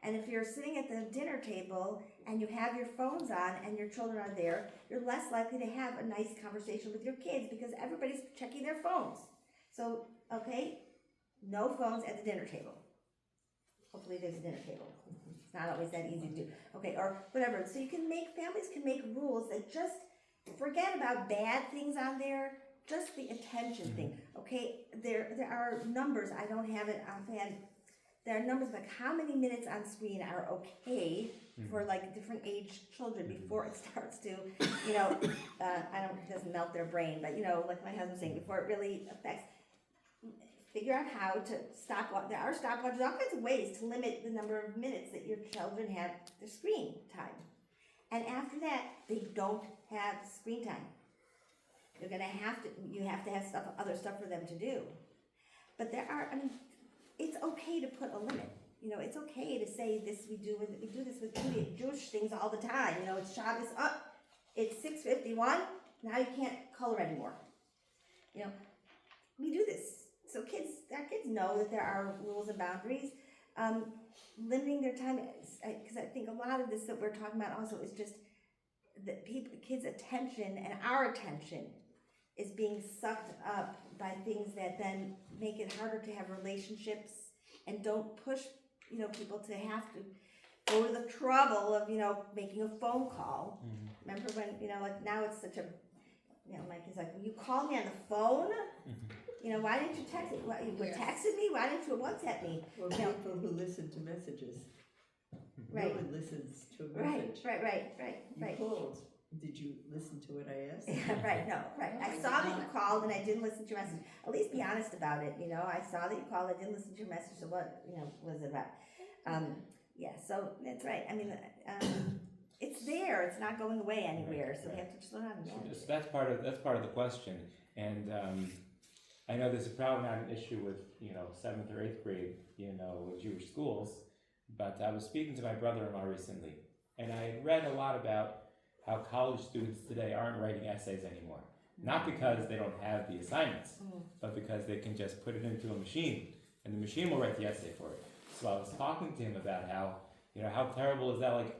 And if you're sitting at the dinner table and you have your phones on and your children are there, you're less likely to have a nice conversation with your kids because everybody's checking their phones. So, okay, no phones at the dinner table. Hopefully there's a dinner table. It's not always that easy to do. Okay, or whatever. So families can make rules that just forget about bad things on there, just the attention thing. Okay, there are numbers, I don't have it offhand. There are numbers like how many minutes on screen are okay for like different age children before it starts to, it doesn't melt their brain, but like my husband's saying, before it really affects. Figure out how to stop. There are stopwatches, all kinds of ways to limit the number of minutes that your children have their screen time. And after that, they don't have screen time. You have to have other stuff for them to do. But it's okay to put a limit. It's okay to say this we do this with Jewish things all the time. It's Shabbos up. It's 6:51. Now you can't color anymore. We do this. So our kids know that there are rules and boundaries. Limiting their time, because I think a lot of this that we're talking about also is just that kids' attention and our attention is being sucked up by things that then make it harder to have relationships and don't push, people to have to go to the trouble of, making a phone call. Remember when, like now it's such a, my kid's like, will you call me on the phone? Why didn't you text me? You texted me? Why didn't you WhatsApp me? Or people who listen to messages. Right. No one listens to a message. Right. You called. Did you listen to what I asked? Right. I saw that you called and I didn't listen to your message. At least be honest about it. I saw that you called, I didn't listen to your message. So what, was it about? So that's right. It's there. It's not going away anywhere. So we have to just learn how to manage it. So that's part of the question. And I know there's probably not an issue with 7th or 8th grade with Jewish schools, but I was speaking to my brother-in-law recently, and I had read a lot about how college students today aren't writing essays anymore. Not because they don't have the assignments, but because they can just put it into a machine, and the machine will write the essay for it. So I was talking to him about how terrible is that? Like,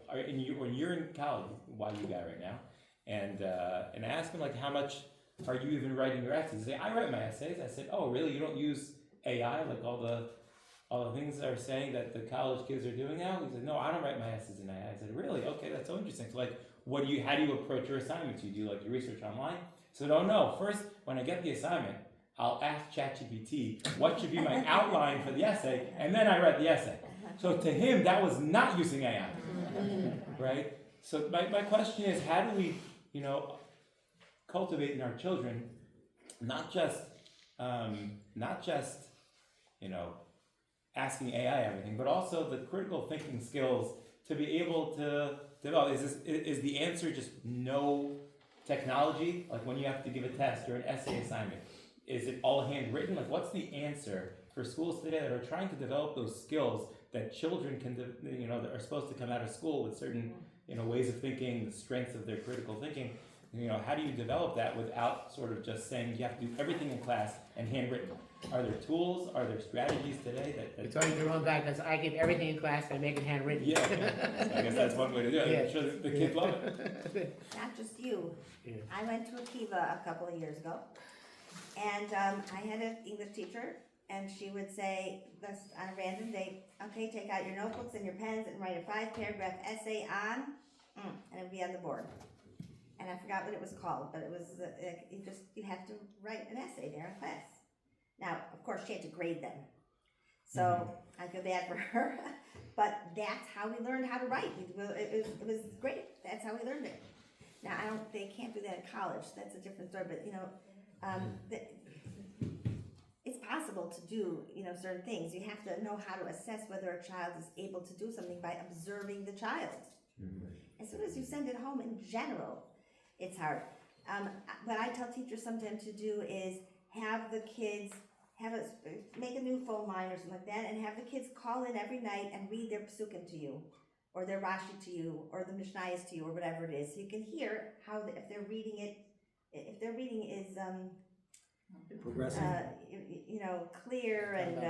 when you're in college, why you got right now, and I asked him how much are you even writing your essays? He said, I write my essays. I said, oh really? You don't use AI like all the things that are saying that the college kids are doing now? He said, no, I don't write my essays in AI. I said, really? Okay, that's so interesting. So how do you approach your assignments? You do your research online? So no. First, when I get the assignment, I'll ask ChatGPT what should be my outline for the essay, and then I write the essay. So to him, that was not using AI, right? So my question is, how do we, cultivate in our children, not just asking AI everything, but also the critical thinking skills to be able to develop. Is the answer just no technology? Like when you have to give a test or an essay assignment, is it all handwritten? What's the answer for schools today that are trying to develop those skills that children can, that are supposed to come out of school with certain, ways of thinking, the strengths of their critical thinking? How do you develop that without sort of just saying you have to do everything in class and handwritten? Are there tools? Are there strategies today that It's always the wrong guy because I give everything in class and I make it handwritten. Yeah, I guess that's one way to do it. I'm sure the kids love it. Not just you. Yeah. I went to Akiva a couple of years ago, and I had an English teacher, and she would say, on a random day, okay, take out your notebooks and your pens and write a 5-paragraph essay on, and it would be on the board. And I forgot what it was called, but it was, you had to write an essay there in class. Now, of course, she had to grade them. So I feel bad for her, but that's how we learned how to write. It was great. That's how we learned it. Now, they can't do that in college. That's a different story, but it's possible to do, certain things. You have to know how to assess whether a child is able to do something by observing the child. As soon as you send it home in general, it's hard. What I tell teachers sometimes to do is have the kids make a new phone line or something like that, and have the kids call in every night and read their psukim to you, or their Rashi to you, or the Mishnayos to you, or whatever it is, so you can hear how if their reading is progressing. Clear and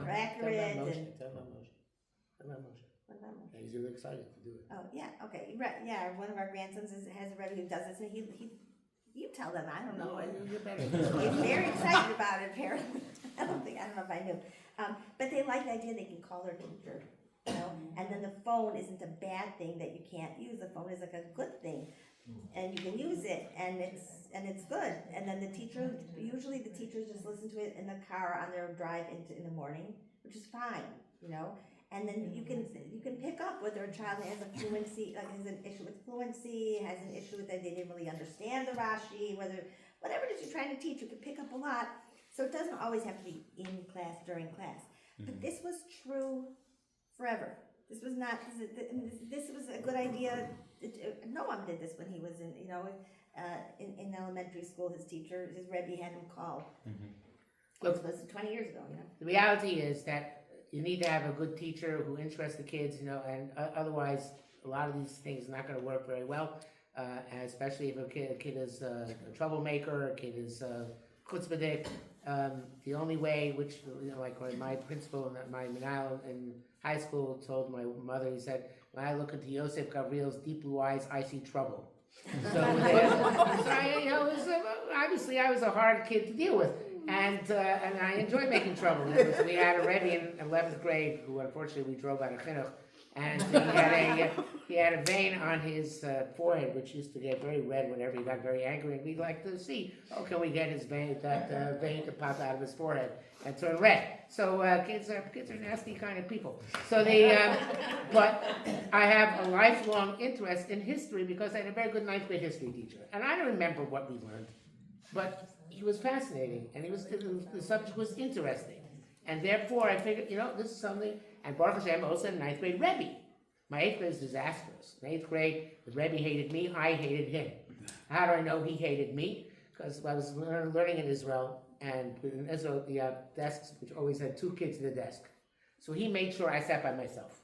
accurate and. What about him? And he's really excited to do it. Oh, yeah, okay, right, yeah, one of our grandsons has a Rebbe who does this, and you tell them, I don't know. You're better. He's very excited about it, apparently. I don't know if I knew. But they like the idea they can call their teacher, you know, and then the phone isn't a bad thing that you can't use. The phone is like a good thing, and you can use it, and it's good. And then usually the teachers just listen to it in the car on their drive in the morning, which is fine, you know. And then you can pick up whether a child has a fluency, like has an issue with fluency, has an issue with that they didn't really understand the Rashi, whatever it is you're trying to teach, you can pick up a lot. So it doesn't always have to be in class, during class. But this was true forever. This was not, this was a good idea. No one did this when he was in elementary school. His Rebbe had him call. Look, This was 20 years ago, you know. the reality is that you need to have a good teacher who interests the kids, you know, and otherwise a lot of these things are not going to work very well, especially if a kid is a troublemaker, a kid is chutzpahdik. The only way, which, you know, like when my principal in my menahel in high school told my mother, he said, when I look into Yosef Gavriel's deep blue eyes, I see trouble. Obviously I was a hard kid to deal with. And I enjoy making trouble. We had a Rebbe in 11th grade who unfortunately we drove out of Chinuch, and he had a vein on his forehead which used to get very red whenever he got very angry, and we'd like to see, can we get vein to pop out of his forehead and turn red. So kids are nasty kind of people. So but I have a lifelong interest in history because I had a very good 9th grade history teacher, and I don't remember what we learned, but he was fascinating, and the subject was interesting, and therefore I figured, this is something. And Baruch Hashem also had a 9th grade Rebbe. My 8th grade was disastrous. In 8th grade, the Rebbe hated me, I hated him. How do I know he hated me? Because I was learning in Israel, and in Israel you have desks which always had 2 kids at the desk. So he made sure I sat by myself,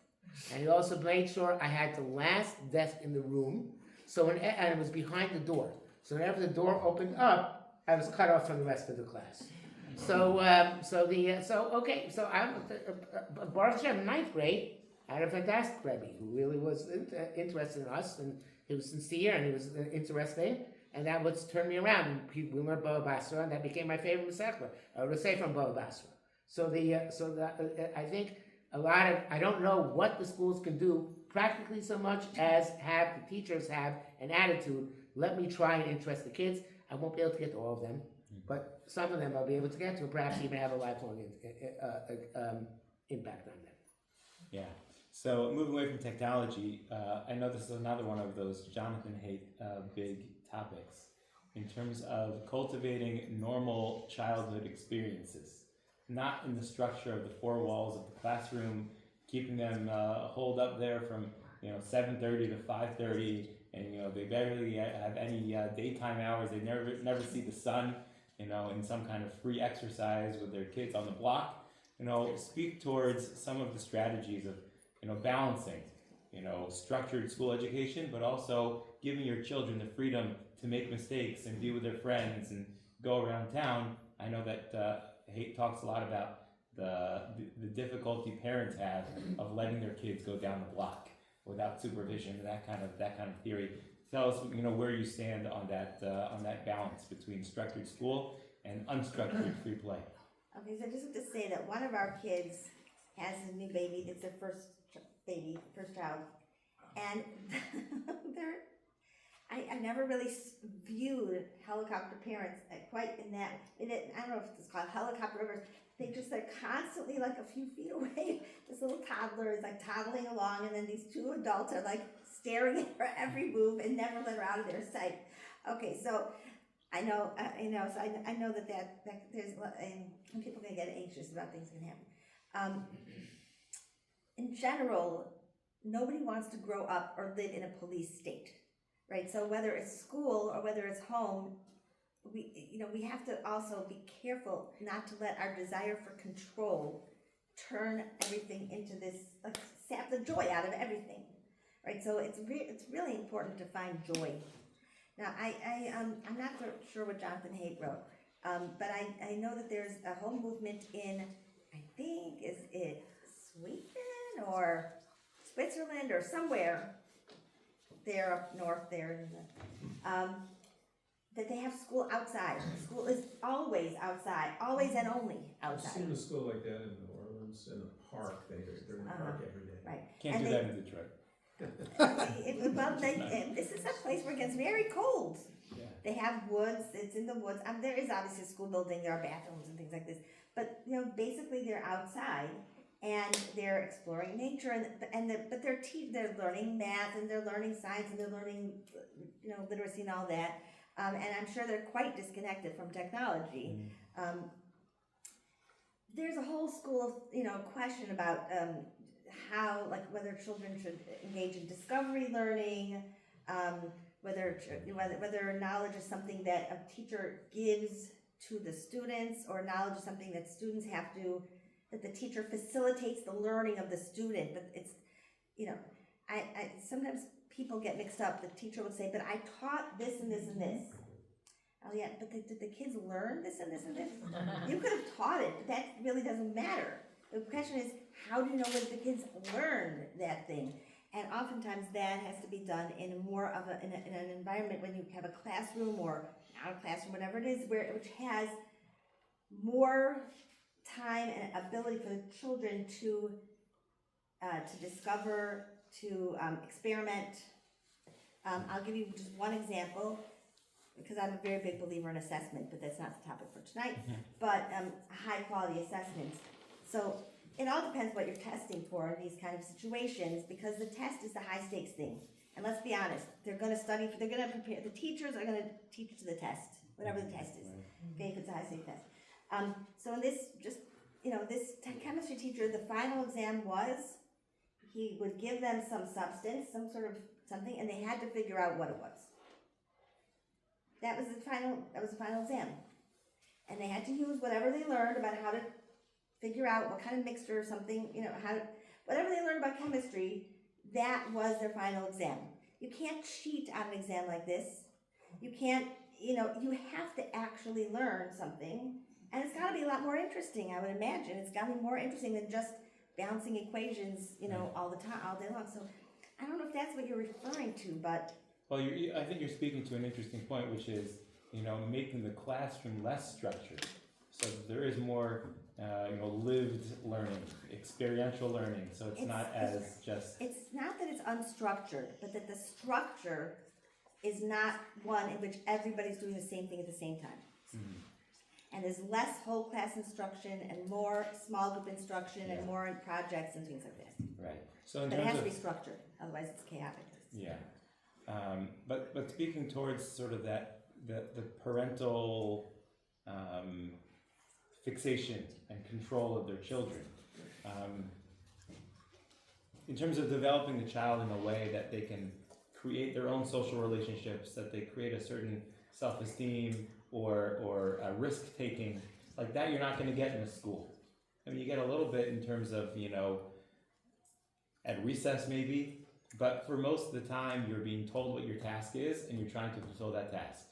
and he also made sure I had the last desk in the room. And it was behind the door. So whenever the door opened up, I was cut off from the rest of the class. So I'm Baruch Hashem, 9th grade, I had a fantastic Rebbe who really was interested in us, and he was sincere and he was interesting, and that was turned me around. And we learned Baba Basra, and that became my favorite Masechta. I would say from Baba Basra. I think I don't know what the schools can do practically so much as have the teachers have an attitude. Let me try and interest the kids. I won't be able to get to all of them, but some of them I'll be able to get to, perhaps even have a lifelong impact on them. Yeah. So moving away from technology, I know this is another one of those Jonathan hate big topics in terms of cultivating normal childhood experiences, not in the structure of the 4 walls of the classroom, keeping them holed up there from 7:30 to 5:30. And they barely have any daytime hours. They never see the sun. In some kind of free exercise with their kids on the block. Speak towards some of the strategies of balancing structured school education, but also giving your children the freedom to make mistakes and be with their friends and go around town. I know that Haight talks a lot about the difficulty parents have of letting their kids go down the block without supervision, that kind of theory. Tell us, where you stand on that balance between structured school and unstructured free play. Okay, so I just have to say that one of our kids has a new baby. It's their first child, and I never really viewed helicopter parents quite in that. I don't know if it's called helicopter rivers. They're constantly like a few feet away. This little toddler is like toddling along, and then these 2 adults are like staring at her every move and never let her out of their sight. Okay, so I know that there's, and people can get anxious about things that can happen. In general, nobody wants to grow up or live in a police state, right? So whether it's school or whether it's home, we have to also be careful not to let our desire for control turn everything into this, sap the joy out of everything, right? So it's really important to find joy. Now, I'm not sure what Jonathan Haidt wrote, but I know that there's a whole movement in, I think, is it Sweden or Switzerland or somewhere, there up north there, that they have school outside. School is always outside, always and only I've outside. seen a school like that in New Orleans, in a park, they're in the park every day. Right. Can't And do they- that in Detroit. This is a place where it gets very cold. Yeah. They have woods, it's in the woods, there is obviously a school building, there are bathrooms and things like this, but, basically they're outside, and they're exploring nature, but they're learning math, and they're learning science, and they're learning, literacy and all that, and I'm sure they're quite disconnected from technology. There's a whole school of, question about, how, like, whether children should engage in discovery learning, whether knowledge is something that a teacher gives to the students, or knowledge is something that students have to, that the teacher facilitates the learning of the student. But it's, I sometimes people get mixed up. The teacher would say, but I taught this and this and this. Oh yeah, but did the kids learn this and this and this? You could have taught it, but that really doesn't matter. The question is, how do you know whether the kids learned that thing? And oftentimes that has to be done in more of in an environment when you have a classroom or not a classroom, whatever it is, which has more time and ability for the children to discover, to experiment. I'll give you just one example, because I'm a very big believer in assessment, but that's not the topic for tonight. But high quality assessment. So it all depends what you're testing for in these kind of situations, because the test is the high stakes thing. And let's be honest, they're going to they're going to prepare, the teachers are going to teach to the test, whatever the test is, okay, if it's a high stakes test. So in this, this chemistry teacher, the final exam was, he would give them some substance, some sort of something, and they had to figure out what it was. That was the final exam. And they had to use whatever they learned about how to figure out what kind of mixture or something, whatever they learned about chemistry, that was their final exam. You can't cheat on an exam like this. You can't, you have to actually learn something, and it's got to be a lot more interesting, I would imagine. It's got to be more interesting than just bouncing equations, all the time, all day long. So I don't know if that's what you're referring to, but... Well, I think you're speaking to an interesting point, which is, making the classroom less structured, so that there is more, lived learning, experiential learning. So it's not that it's unstructured, but that the structure is not one in which everybody's doing the same thing at the same time. Mm-hmm. And there's less whole class instruction and more small group instruction and more in projects and things like that. Right. So in but it terms has of, to be structured, otherwise it's chaotic. Yeah. But speaking towards sort of that the parental fixation and control of their children, in terms of developing the child in a way that they can create their own social relationships, that they create a certain self-esteem or risk-taking, like that you're not going to get in a school. I mean, you get a little bit in terms of, at recess maybe, but for most of the time you're being told what your task is and you're trying to fulfill that task.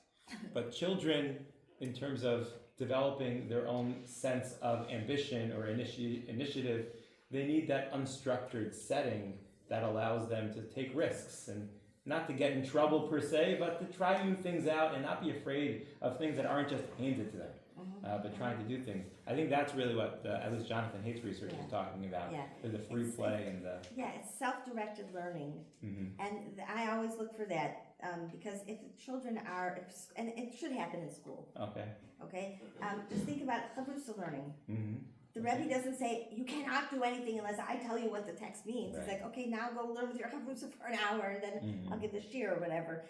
But children, in terms of developing their own sense of ambition or initiative, they need that unstructured setting that allows them to take risks and not to get in trouble per se, but to try new things out and not be afraid of things that aren't just handed to them, but trying to do things. I think that's really what at least Jonathan Haidt's research is talking about, the free play and the... Yeah, it's self-directed learning, and I always look for that, because if the children are, and it should happen in school. Okay? Just think about chavrusa learning. The Rabbi doesn't say, you cannot do anything unless I tell you what the text means. It's like, okay, now go learn with your chavrusa for an hour, and then I'll give the shir or whatever.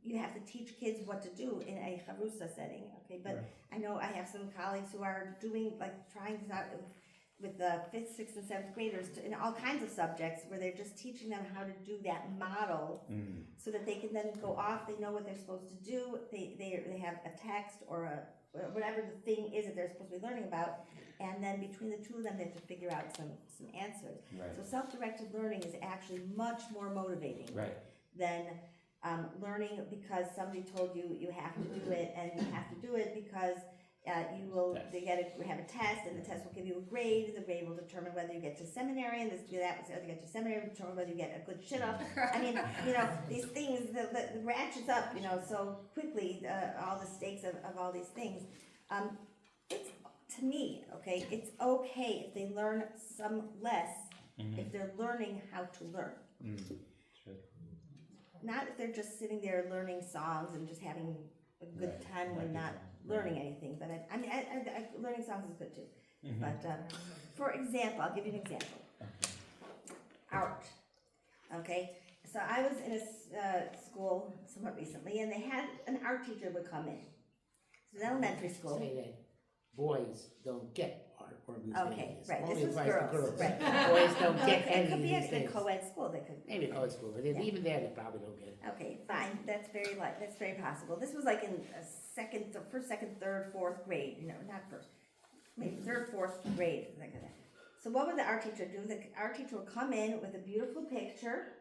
You have to teach kids what to do in a chavrusa setting, okay? But I know I have some colleagues who are doing, trying this out with the 5th, 6th, and 7th graders in all kinds of subjects where they're just teaching them how to do that model so that they can then go off, they know what they're supposed to do, they have a text or whatever the thing is that they're supposed to be learning about, and then between the two of them they have to figure out some answers. So self-directed learning is actually much more motivating than learning because somebody told you you have to do it, and you have to do it because you will Test. they have a test, and the test will give you a grade, and the grade will determine whether you get to seminary, and whether you get to seminary will determine whether you get a good shidduch. I mean, these things, the ratchets up, so quickly, all the stakes of all these things. It's, to me, okay, it's okay if they learn some less, if they're learning how to learn. Not if they're just sitting there learning songs and just having a good time when not learning anything. But learning songs is good too. But for example, I'll give you an example. Art. Okay, so I was in a school somewhat recently, and they had an art teacher would come in. It was an elementary school. Say that boys don't get art or music. Okay, right. Only This was applies to girls. Right. Boys don't get It any could of be these a things. co-ed school. They could. Maybe co-ed school, but even there they probably don't get it. Okay, fine. That's very possible. This was like in first, second, third, fourth grade. Not first, maybe third, fourth grade. Like that. So what would the art teacher do? The art teacher would come in with a beautiful picture,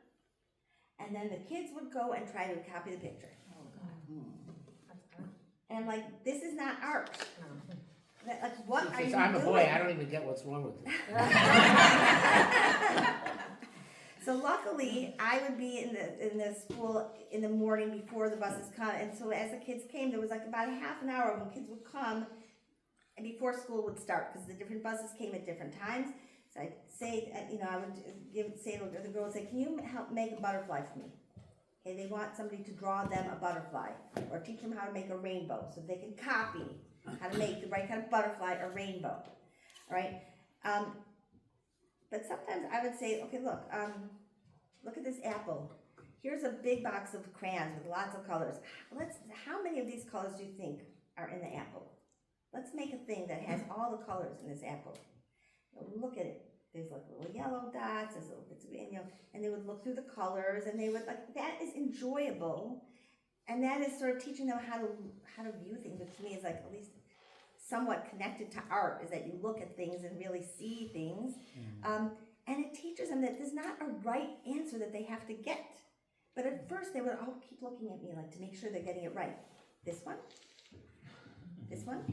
and then the kids would go and try to copy the picture. And I'm like, this is not art. Like, what are you Since I'm a doing? boy, I don't even get what's wrong with it. So luckily, I would be in the school in the morning before the buses come, and so as the kids came, there was like about a half an hour when kids would come, and before school would start, because the different buses came at different times. So I'd say, I would say to the girls, "Can you help make a butterfly for me?" Okay, they want somebody to draw them a butterfly, or teach them how to make a rainbow, so they can copy how to make the right kind of butterfly or rainbow. All right. But sometimes I would say, okay, look at this apple. Here's a big box of crayons with lots of colors. How many of these colors do you think are in the apple? Let's make a thing that has all the colors in this apple. Look at it. There's like little yellow dots, there's little bits of green, and they would look through the colors, and they would that is enjoyable, and that is sort of teaching them how to view things, which to me is like at least somewhat connected to art, is that you look at things and really see things. And it teaches them that there's not a right answer that they have to get. But at first they would all keep looking at me to make sure they're getting it right. This one? This one?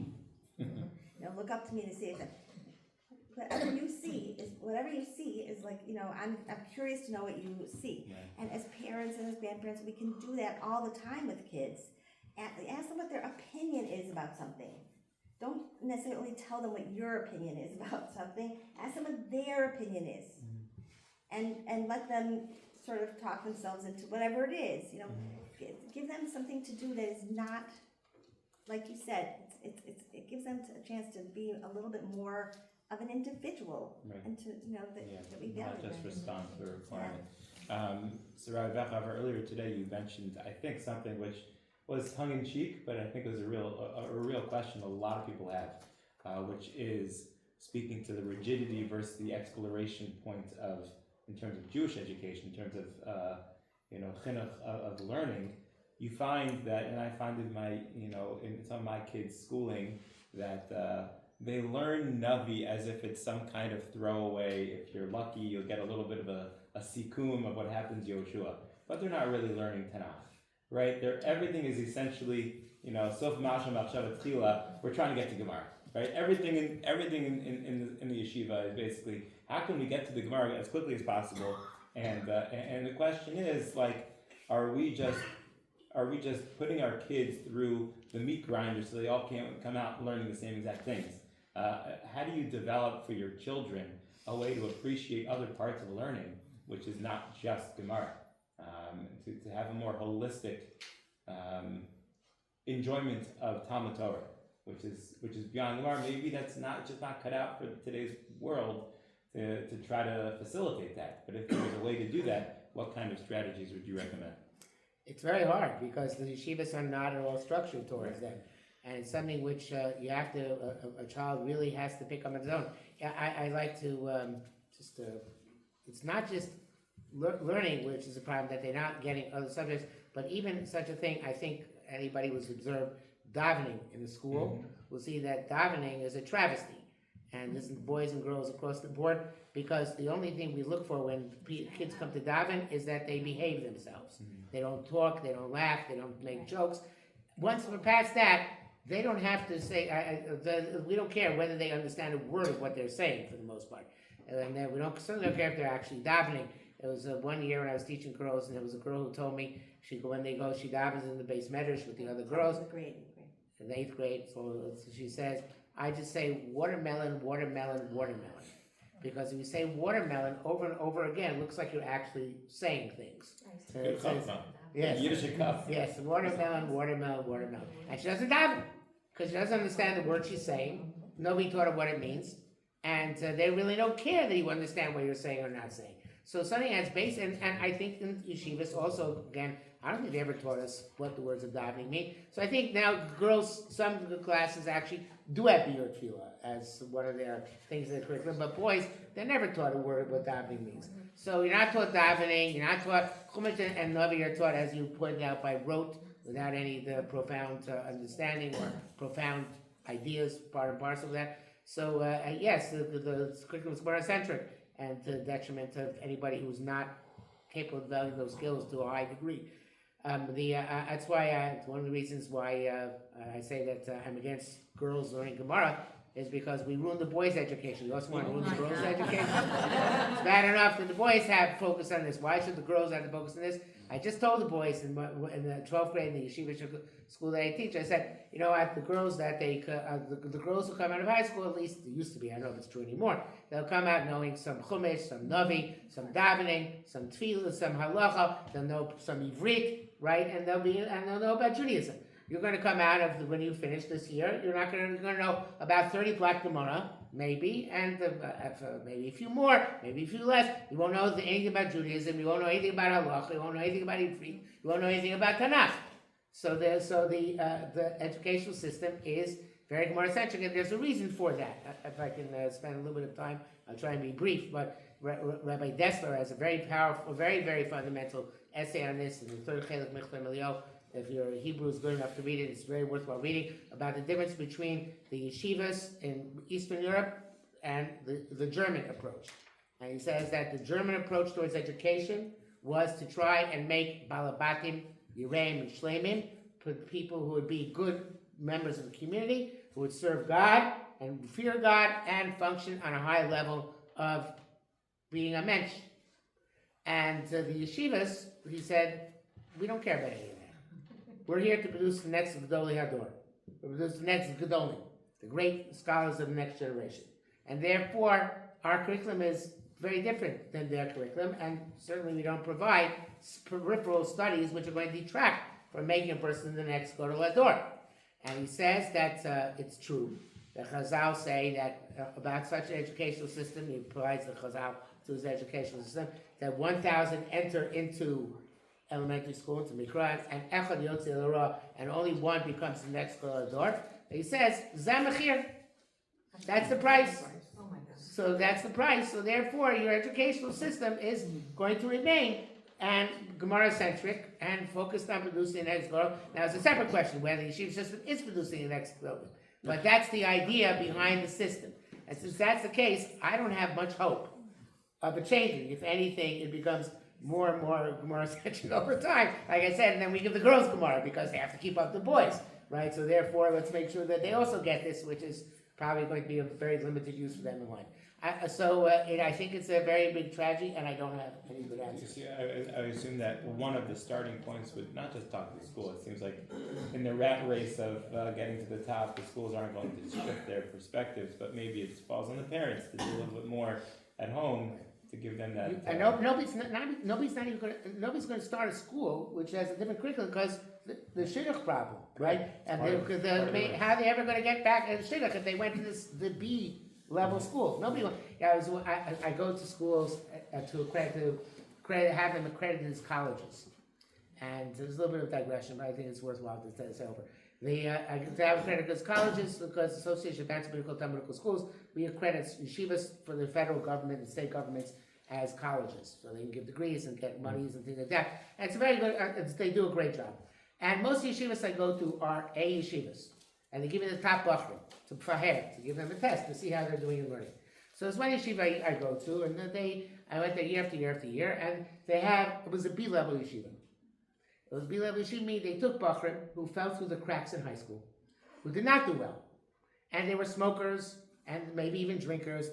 Look up to me to see if whatever you see is like, I'm curious to know what you see. Right. And as parents and as grandparents, we can do that all the time with kids. Ask them what their opinion is about something. Don't necessarily tell them what your opinion is about something. Ask them what their opinion is, and let them sort of talk themselves into whatever it is. Give them something to do that is not, like you said. It gives them a chance to be a little bit more of an individual, and to that we value not just them. respond to a requirement. So Rabbi Bechaver, earlier today you mentioned, I think, something which was tongue in cheek, but I think it was a real question a lot of people have, which is speaking to the rigidity versus the exploration point in terms of Jewish education, in terms of chinuch of learning. You find that, and I find in some of my kids' schooling that they learn Navi as if it's some kind of throwaway. If you're lucky, you'll get a little bit of a sikum of what happens Yoshua, but they're not really learning Tanakh. Right, everything is essentially, Sof Masham Achshav Tchila. We're trying to get to Gemara. Right, everything in the yeshiva is basically how can we get to the Gemara as quickly as possible. And the question is are we just putting our kids through the meat grinder so they all can't come out learning the same exact things? How do you develop for your children a way to appreciate other parts of learning, which is not just Gemara? To have a more holistic enjoyment of Talmud Torah, which is beyond Gemara. Maybe that's not cut out for today's world to try to facilitate that. But if there was a way to do that, what kind of strategies would you recommend? It's very hard because the yeshivas are not at all structured towards that, and it's something which you have to. A child really has to pick up on his own. I like to it's not just learning, which is a problem, that they're not getting other subjects, but even such a thing, I think anybody who's observed davening in the school will see that davening is a travesty. And this is boys and girls across the board, because the only thing we look for when kids come to daven is that they behave themselves. They don't talk, they don't laugh, they don't make jokes. Once we're past that, they don't have to say, we don't care whether they understand a word of what they're saying for the most part. And then certainly don't care if they're actually davening. It was one year when I was teaching girls, and there was a girl who told me, she davens in the base medrash with the other girls. In the 8th grade, so she says, I just say watermelon, watermelon, watermelon. Because if you say watermelon over and over again, it looks like you're actually saying things. Good Says, cup, yes, Yiddish cup. yes, watermelon, watermelon, watermelon. And she doesn't daven, because she doesn't understand the word she's saying. Nobody taught her what it means. And they really don't care that you understand what you're saying or not saying. So something that's based, and I think in yeshivas also, again, I don't think they ever taught us what the words of davening mean. So I think now girls, some of the classes actually do have biur tefillah as one of their things in the curriculum, but boys, they're never taught a word what davening means. So you're not taught davening, you're not taught chumash and navi, you're taught, as you pointed out, by rote, without any of the profound understanding or profound ideas, part and parcel of that. So yes, the curriculum is Gemara-centric, and to the detriment of anybody who's not capable of developing those skills to a high degree. That's why it's one of the reasons why I say that I'm against girls learning Gemara, is because we ruin the boys' education. We also want to ruin the girls' education. It's bad enough that the boys have focus on this. Why should the girls have to focus on this? I just told the boys in the 12th grade in the yeshiva school that I teach, I said, you know what, the girls the girls who come out of high school, at least it used to be, I don't know if it's true anymore, they'll come out knowing some chumash, some navi, some davening, some tefillah, some halacha, they'll know some ivrit, right, and they'll know about Judaism. You're going to come out of when you finish this year. You're going to know about 30 black Gemara, maybe, and maybe a few more, maybe a few less. You won't know anything about Judaism. You won't know anything about halacha. You won't know anything about Ivrit. You won't know anything about Tanakh. So the educational system is very Gemara-centric, and there's a reason for that. If I can spend a little bit of time, I'll try and be brief. But Rabbi Dessler has a very powerful, very, very fundamental essay on this in the third Chelek Mechler Melio. If your Hebrew is good enough to read it, it's very worthwhile reading, about the difference between the yeshivas in Eastern Europe and the German approach. And he says that the German approach towards education was to try and make balabatim, yireim, and shleimim, people who would be good members of the community, who would serve God and fear God and function on a high level of being a mensch. And the yeshivas, he said, we don't care about any of that. We're here to produce the next Gedolei Hador. To produce the next Gedolim, the great scholars of the next generation. And therefore, our curriculum is very different than their curriculum, and certainly we don't provide peripheral studies which are going to detract from making a person the next Gedolei Hador. And he says that it's true. The Chazal say that about such an educational system, he provides the Chazal to his educational system, that 1,000 enter into elementary school, into Mikra, and Echad Yotze L'Ra, and only one becomes the next Gedolei Hador. He says, Zamachir. That's the price. So that's the price. So therefore, your educational system is going to remain and Gemara-centric and focused on producing the next Gedolei. Now, it's a separate question whether the yeshiva system is producing the next Gedolei. But that's the idea behind the system. And since that's the case, I don't have much hope of it changing. If anything, it becomes more and more Gemara-centric over time. Like I said, and then we give the girls Gemara because they have to keep up the boys, right? So therefore, let's make sure that they also get this, which is probably going to be a very limited use for them in life. I think it's a very big tragedy, and I don't have any good answers. I assume that one of the starting points would not just talk to the school. It seems like in the rat race of getting to the top, the schools aren't going to shift their perspectives, but maybe it falls on the parents to do a little bit more at home to give them that. And nobody's going to start a school which has a different curriculum because the Chinuch problem, right? And how are they ever going to get back at Chinuch if they went to the B level school? Nobody. I go to schools to have them accredited as colleges, and there's a little bit of digression, but I think it's worthwhile to say over. To have accredited as colleges because the Association of Advanced Medical Medical Schools, we accredit yeshivas for the federal government and state governments as colleges, so they can give degrees and get monies and things like that. And it's very good. They do a great job. And most yeshivas I go to are A yeshivas, and they give me the top bachrim to faher, to give them a test to see how they're doing in learning. So there's one yeshiva I go to, and I went there year after year after year, and it was a B level yeshiva. It was B level yeshiva. They took bachrim who fell through the cracks in high school, who did not do well. And they were smokers and maybe even drinkers.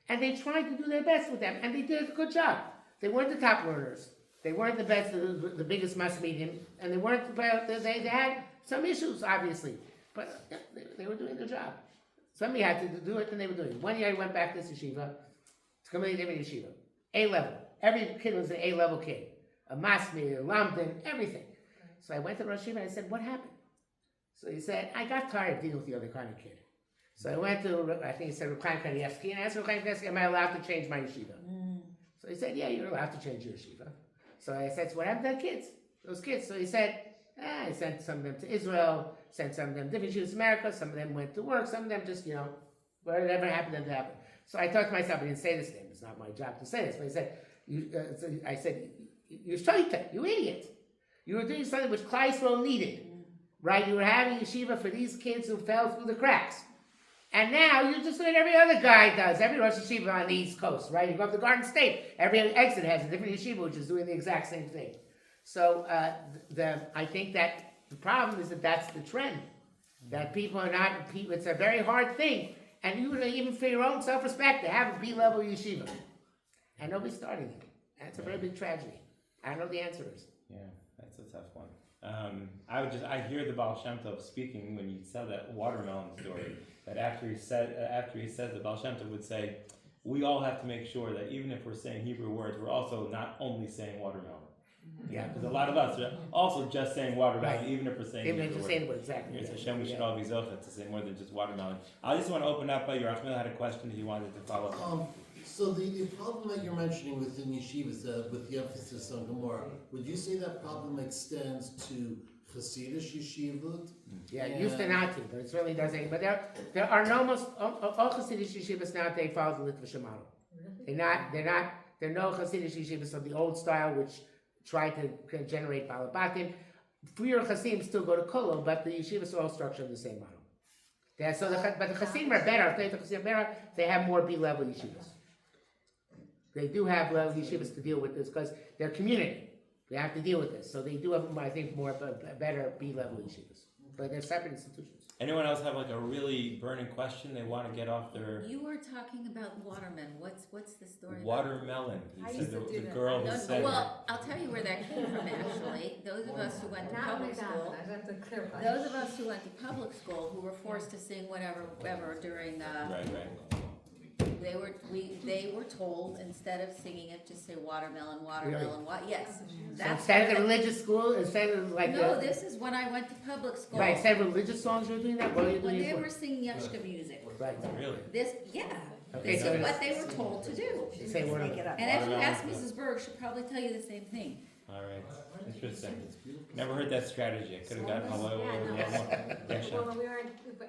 And they tried to do their best with them, and they did a good job. They weren't the top learners. They weren't the best, the biggest mass medium, and they weren't the best. They had some issues, obviously, but they were doing their job. Somebody had to do it, and they were doing it. One year I went back to this yeshiva. It's a completely different yeshiva. A-level. Every kid was an A-level kid. A masmir, a lamdan, everything. So I went to Rosh Yeshiva and I said, what happened? So he said, I got tired of dealing with the other kind of kid. So I went to, I think he said, Reb Chaim Kanievsky, and I asked Reb Chaim Kanievsky, am I allowed to change my yeshiva? So he said, yeah, you're allowed to change your yeshiva. So I said, so what happened to that kids? Those kids? So he said, I sent some of them to Israel, sent some of them to different yeshivas in America, some of them went to work, some of them just, whatever happened, that happened. So I thought to myself, I didn't say this to him, it's not my job to say this, but he said, I said, you're shaita, you idiot. You were doing something which Klal Yisrael needed, right? You were having yeshiva for these kids who fell through the cracks. And now you're just doing every other guy does, every Rosh Yeshiva on the East Coast, right? You go up to Garden State, every exit has a different yeshiva which is doing the exact same thing. So I think that the problem is that that's the trend. That people are not, it's a very hard thing. And even for your own self-respect, to have a B-level yeshiva. And nobody's starting it. That's a very big tragedy. I don't know what the answer is. Yeah, that's a tough one. I hear the Baal Shem Tov speaking when you tell that watermelon story, that after he said the Baal Shem Tov would say, we all have to make sure that even if we're saying Hebrew words, we're also not only saying watermelon. Yeah, because a lot of us are also just saying watermelon, Right. even if we're saying Even Hebrew just words. saying the word, exactly. It's Hashem, we should all be zocheh to say more than just watermelon. I just want to open up, your Achmil had a question that he wanted to follow up. So the problem that you're mentioning within yeshivas, with the emphasis on Gemara, would you say that problem extends to Hasidic yeshivot? Yeah, it used to not to, but it certainly doesn't. But there are almost all Hasidic yeshivas now, they follow the Litvish model. They're no Hasidic yeshivas of the old style, which try to generate balabatim. Freer Hasidim still go to Kollel, but the yeshivas are all structured in the same model. But the Hasidim are better. They have more B-level yeshivas. They do have level yeshivas to deal with this because they're community. They have to deal with this. So they do have, I think, more better B-level yeshivas. But they're separate institutions. Anyone else have like a really burning question they want to get off their... You were talking about watermelon. What's the story? Watermelon. I He used said to do the that. girl who No, said... well, I'll tell you where that came from actually. Those of us who went to Not public school, McDonald's, I have to clarify. those of us who went to public school who were forced to sing whatever during Right. they were told instead of singing it, just say watermelon, yes. So That's instead of where the religious school, instead of like no, this is when I went to public school. right, instead of religious songs, you're doing that. What are you When doing? they it were singing Yashka music. Right. Really? Okay, This so is what they were told to do. say word. Make it up. And if you Watermelon. ask Mrs. Berg, she'll probably tell you the same thing. All right. Interesting. Never heard that strategy. I could have gotten a lot more. Yeah, Sean. Well, when we were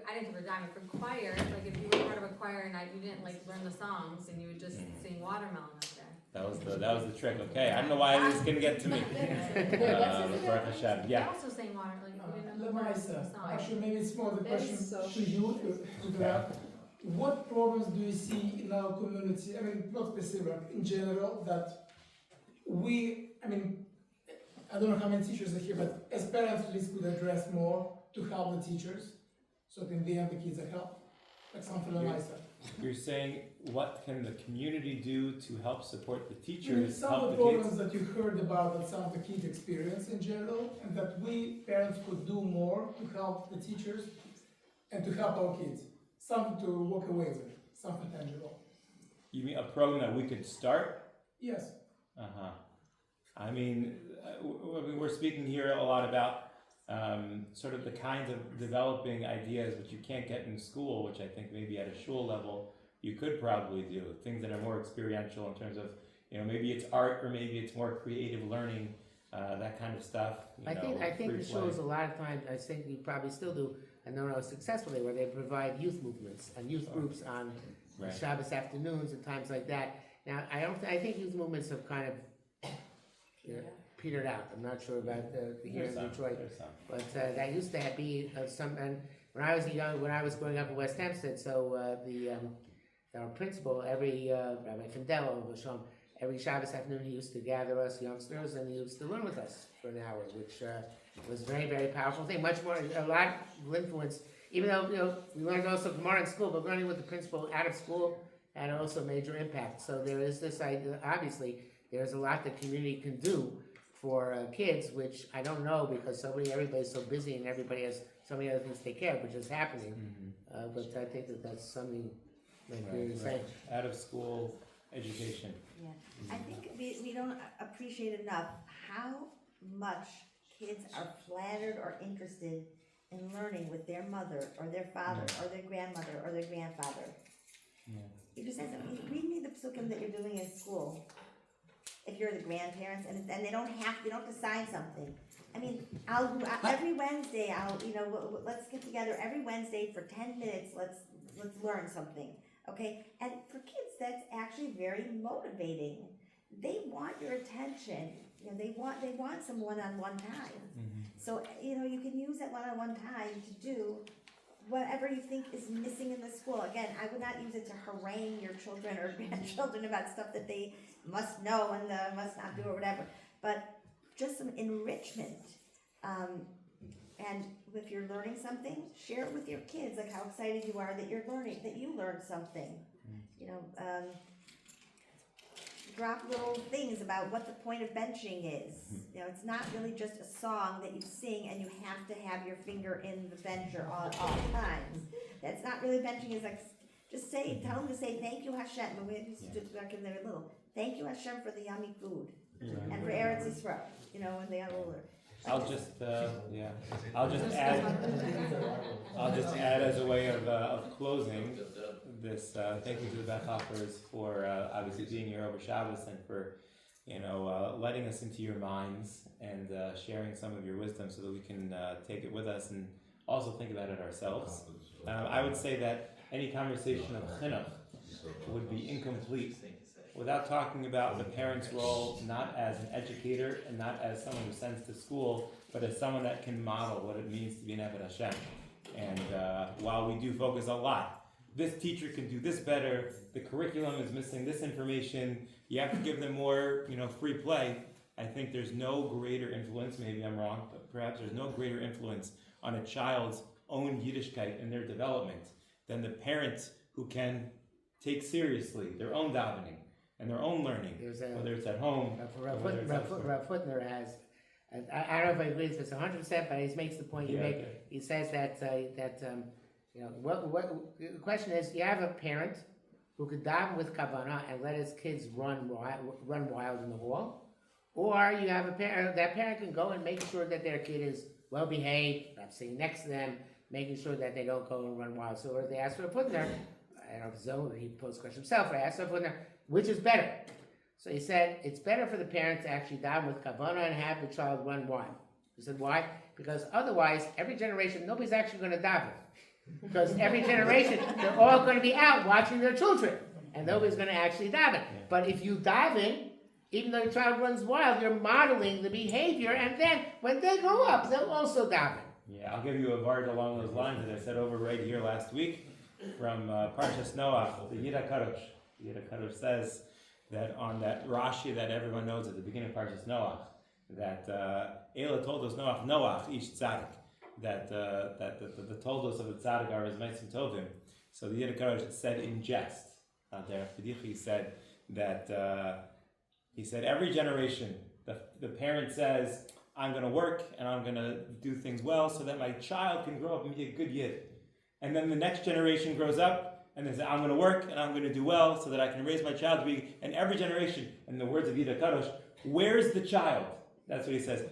I didn't have a dime for choir, like if you were part of a choir and you didn't like learn the songs and you would just sing watermelon up there. That was the trick. Okay, I don't know why this couldn't get to me. Baruch Hashem. I Yeah. also sang water, like we didn't know the Lemaisa, words of the song. actually maybe it's more the question so to you, to that. What problems do you see in our community, I mean, not specific, in general, that I don't know how many teachers are here, but as parents at least could address more to help the teachers, so that in the end the kids are helped, like something like that. You're saying what can the community do to help support the teachers, Some help of the the kids? problems that you heard about that some of the kids experience in general, and that we parents could do more to help the teachers and to help our kids. Something to walk away with, something tangible. You mean a program that we could start? Yes. Uh-huh. I mean, we're speaking here a lot about sort of the kinds of developing ideas which you can't get in school, which I think maybe at a shul level you could probably do. Things that are more experiential in terms of, maybe it's art or maybe it's more creative learning, that kind of stuff. I think free the play. shows a lot of times, I think you probably still do, and know how successful they were, they provide youth movements and youth groups on Right. Shabbos afternoons and times like that. Now, I think youth movements have kind of petered out. I'm not sure about here in Detroit, There's some. but that used to be some, and when I was growing up in West Hempstead, so our principal, every Rabbi Findel, every Shabbos afternoon he used to gather us youngsters and he used to learn with us for an hour, which was a very, very powerful thing. A lot of influence even though, we learned also Gemara in school, but learning with the principal out of school had also a major impact. So there is this idea, obviously, there's a lot that community can do for kids, which I don't know because everybody's so busy and everybody has so many other things to take care of, which is happening. But I think that's something like you're saying. Out of school education. Yeah, I think we don't appreciate enough how much kids are flattered or interested in learning with their mother or their father or their grandmother or their grandfather. Yeah. You just said, read me the psukim that you're doing in school. If you're the grandparents, and they don't have to sign something. I mean, every Wednesday, let's get together every Wednesday for 10 minutes. Let's learn something, okay? And for kids, that's actually very motivating. They want your attention. They want some one-on-one time. So you can use that one-on-one time to do whatever you think is missing in the school. Again, I would not use it to harangue your children or grandchildren about stuff that they must know and must not do or whatever. But just some enrichment. And if you're learning something, share it with your kids, like how excited you are that you learned something. Drop little things about what the point of benching is. It's not really just a song that you sing and you have to have your finger in the bencher all times. That's not really benching. It's like, tell them to say thank you Hashem. When we used to do back when they were little, thank you Hashem for the yummy food and for Eretz Yisrael. When they got older. I'll just add as a way of closing this. Thank you to the Bechhoffers for obviously being here over Shabbos and for letting us into your minds and sharing some of your wisdom so that we can take it with us and also think about it ourselves. I would say that any conversation of chinuch would be incomplete without talking about the parent's role, not as an educator and not as someone who sends to school, but as someone that can model what it means to be an Eved Hashem. And while we do focus a lot, this teacher can do this better, the curriculum is missing this information, you have to give them more, free play. I think there's no greater influence, maybe I'm wrong, but perhaps there's no greater influence on a child's own Yiddishkeit in their development than the parent who can take seriously their own davening and their own learning, whether it's at home. Rav Hutner has, I don't know if I agree with this 100%, but he makes the point you make. He says that the question is, you have a parent who could daven with kavanah and let his kids run wild in the hall, or you have a parent, that parent can go and make sure that their kid is well behaved, not sitting next to them, making sure that they don't go and run wild. So they asked for a Hutner, I don't know if he posed the question himself, but I asked for a Hutner, which is better? So he said, it's better for the parent to actually daven with kavanah and have the child run wild. He said, why? Because otherwise, every generation, nobody's actually going to daven. Because every generation, they're all going to be out watching their children. And nobody's going to actually daven. But if you daven, even though your child runs wild, you're modeling the behavior. And then, when they grow up, they'll also daven. Yeah, I'll give you a vart along those lines that I said over right here last week from Parashas Noach, the Yiddah Kadosh. The Yiddah Kadosh says that on that Rashi that everyone knows at the beginning of Parashas Noach, that Ela told us Noach, each tzaddik, that the toldos of the tzaddik are as meisim tovim. So the Yiddah Kadosh said in jest, there he said that he said every generation the parent says, I'm going to work and I'm going to do things well so that my child can grow up and be a good yid. And then the next generation grows up and they say, I'm going to work and I'm going to do well so that I can raise my child to be. And every generation, in the words of Yiddah Kadosh, where's the child? That's what he says.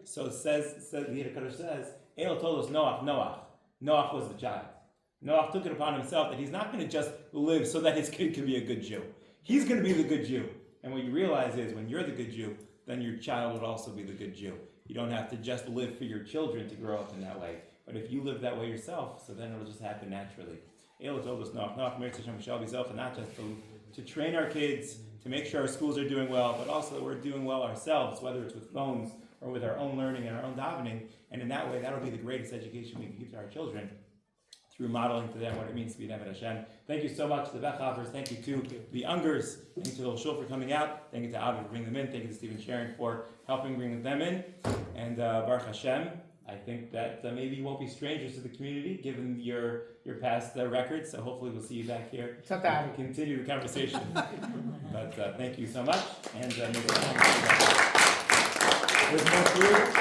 So it says the Yiddah Kadosh says, El told us Noach was the child. Noach took it upon himself that he's not going to just live so that his kid can be a good Jew. He's going to be the good Jew. And what you realize is when you're the good Jew, then your child would also be the good Jew. You don't have to just live for your children to grow up in that way. But if you live that way yourself, so then it'll just happen naturally. Ela told us Noach Meretz Hashem shall be self, and not just to train our kids, to make sure our schools are doing well, but also that we're doing well ourselves, whether it's with phones or with our own learning and our own davening. And in that way, that'll be the greatest education we can give to our children, through modeling to them what it means to be an Eved Hashem. Thank you so much to the Bechhoffers. Thank you to the Ungers. Thank you to the Shul for coming out. Thank you to Avi for bringing them in. Thank you to Steve and Sharon for helping bring them in. And Baruch Hashem, I think that maybe you won't be strangers to the community, given your past records. So hopefully we'll see you back here Sometime. to continue the conversation. But thank you so much, and there's more food.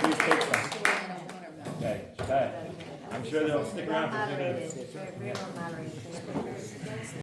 Please take some. Okay, Shaya. I'm sure they'll stick around for a few minutes. Very well moderated.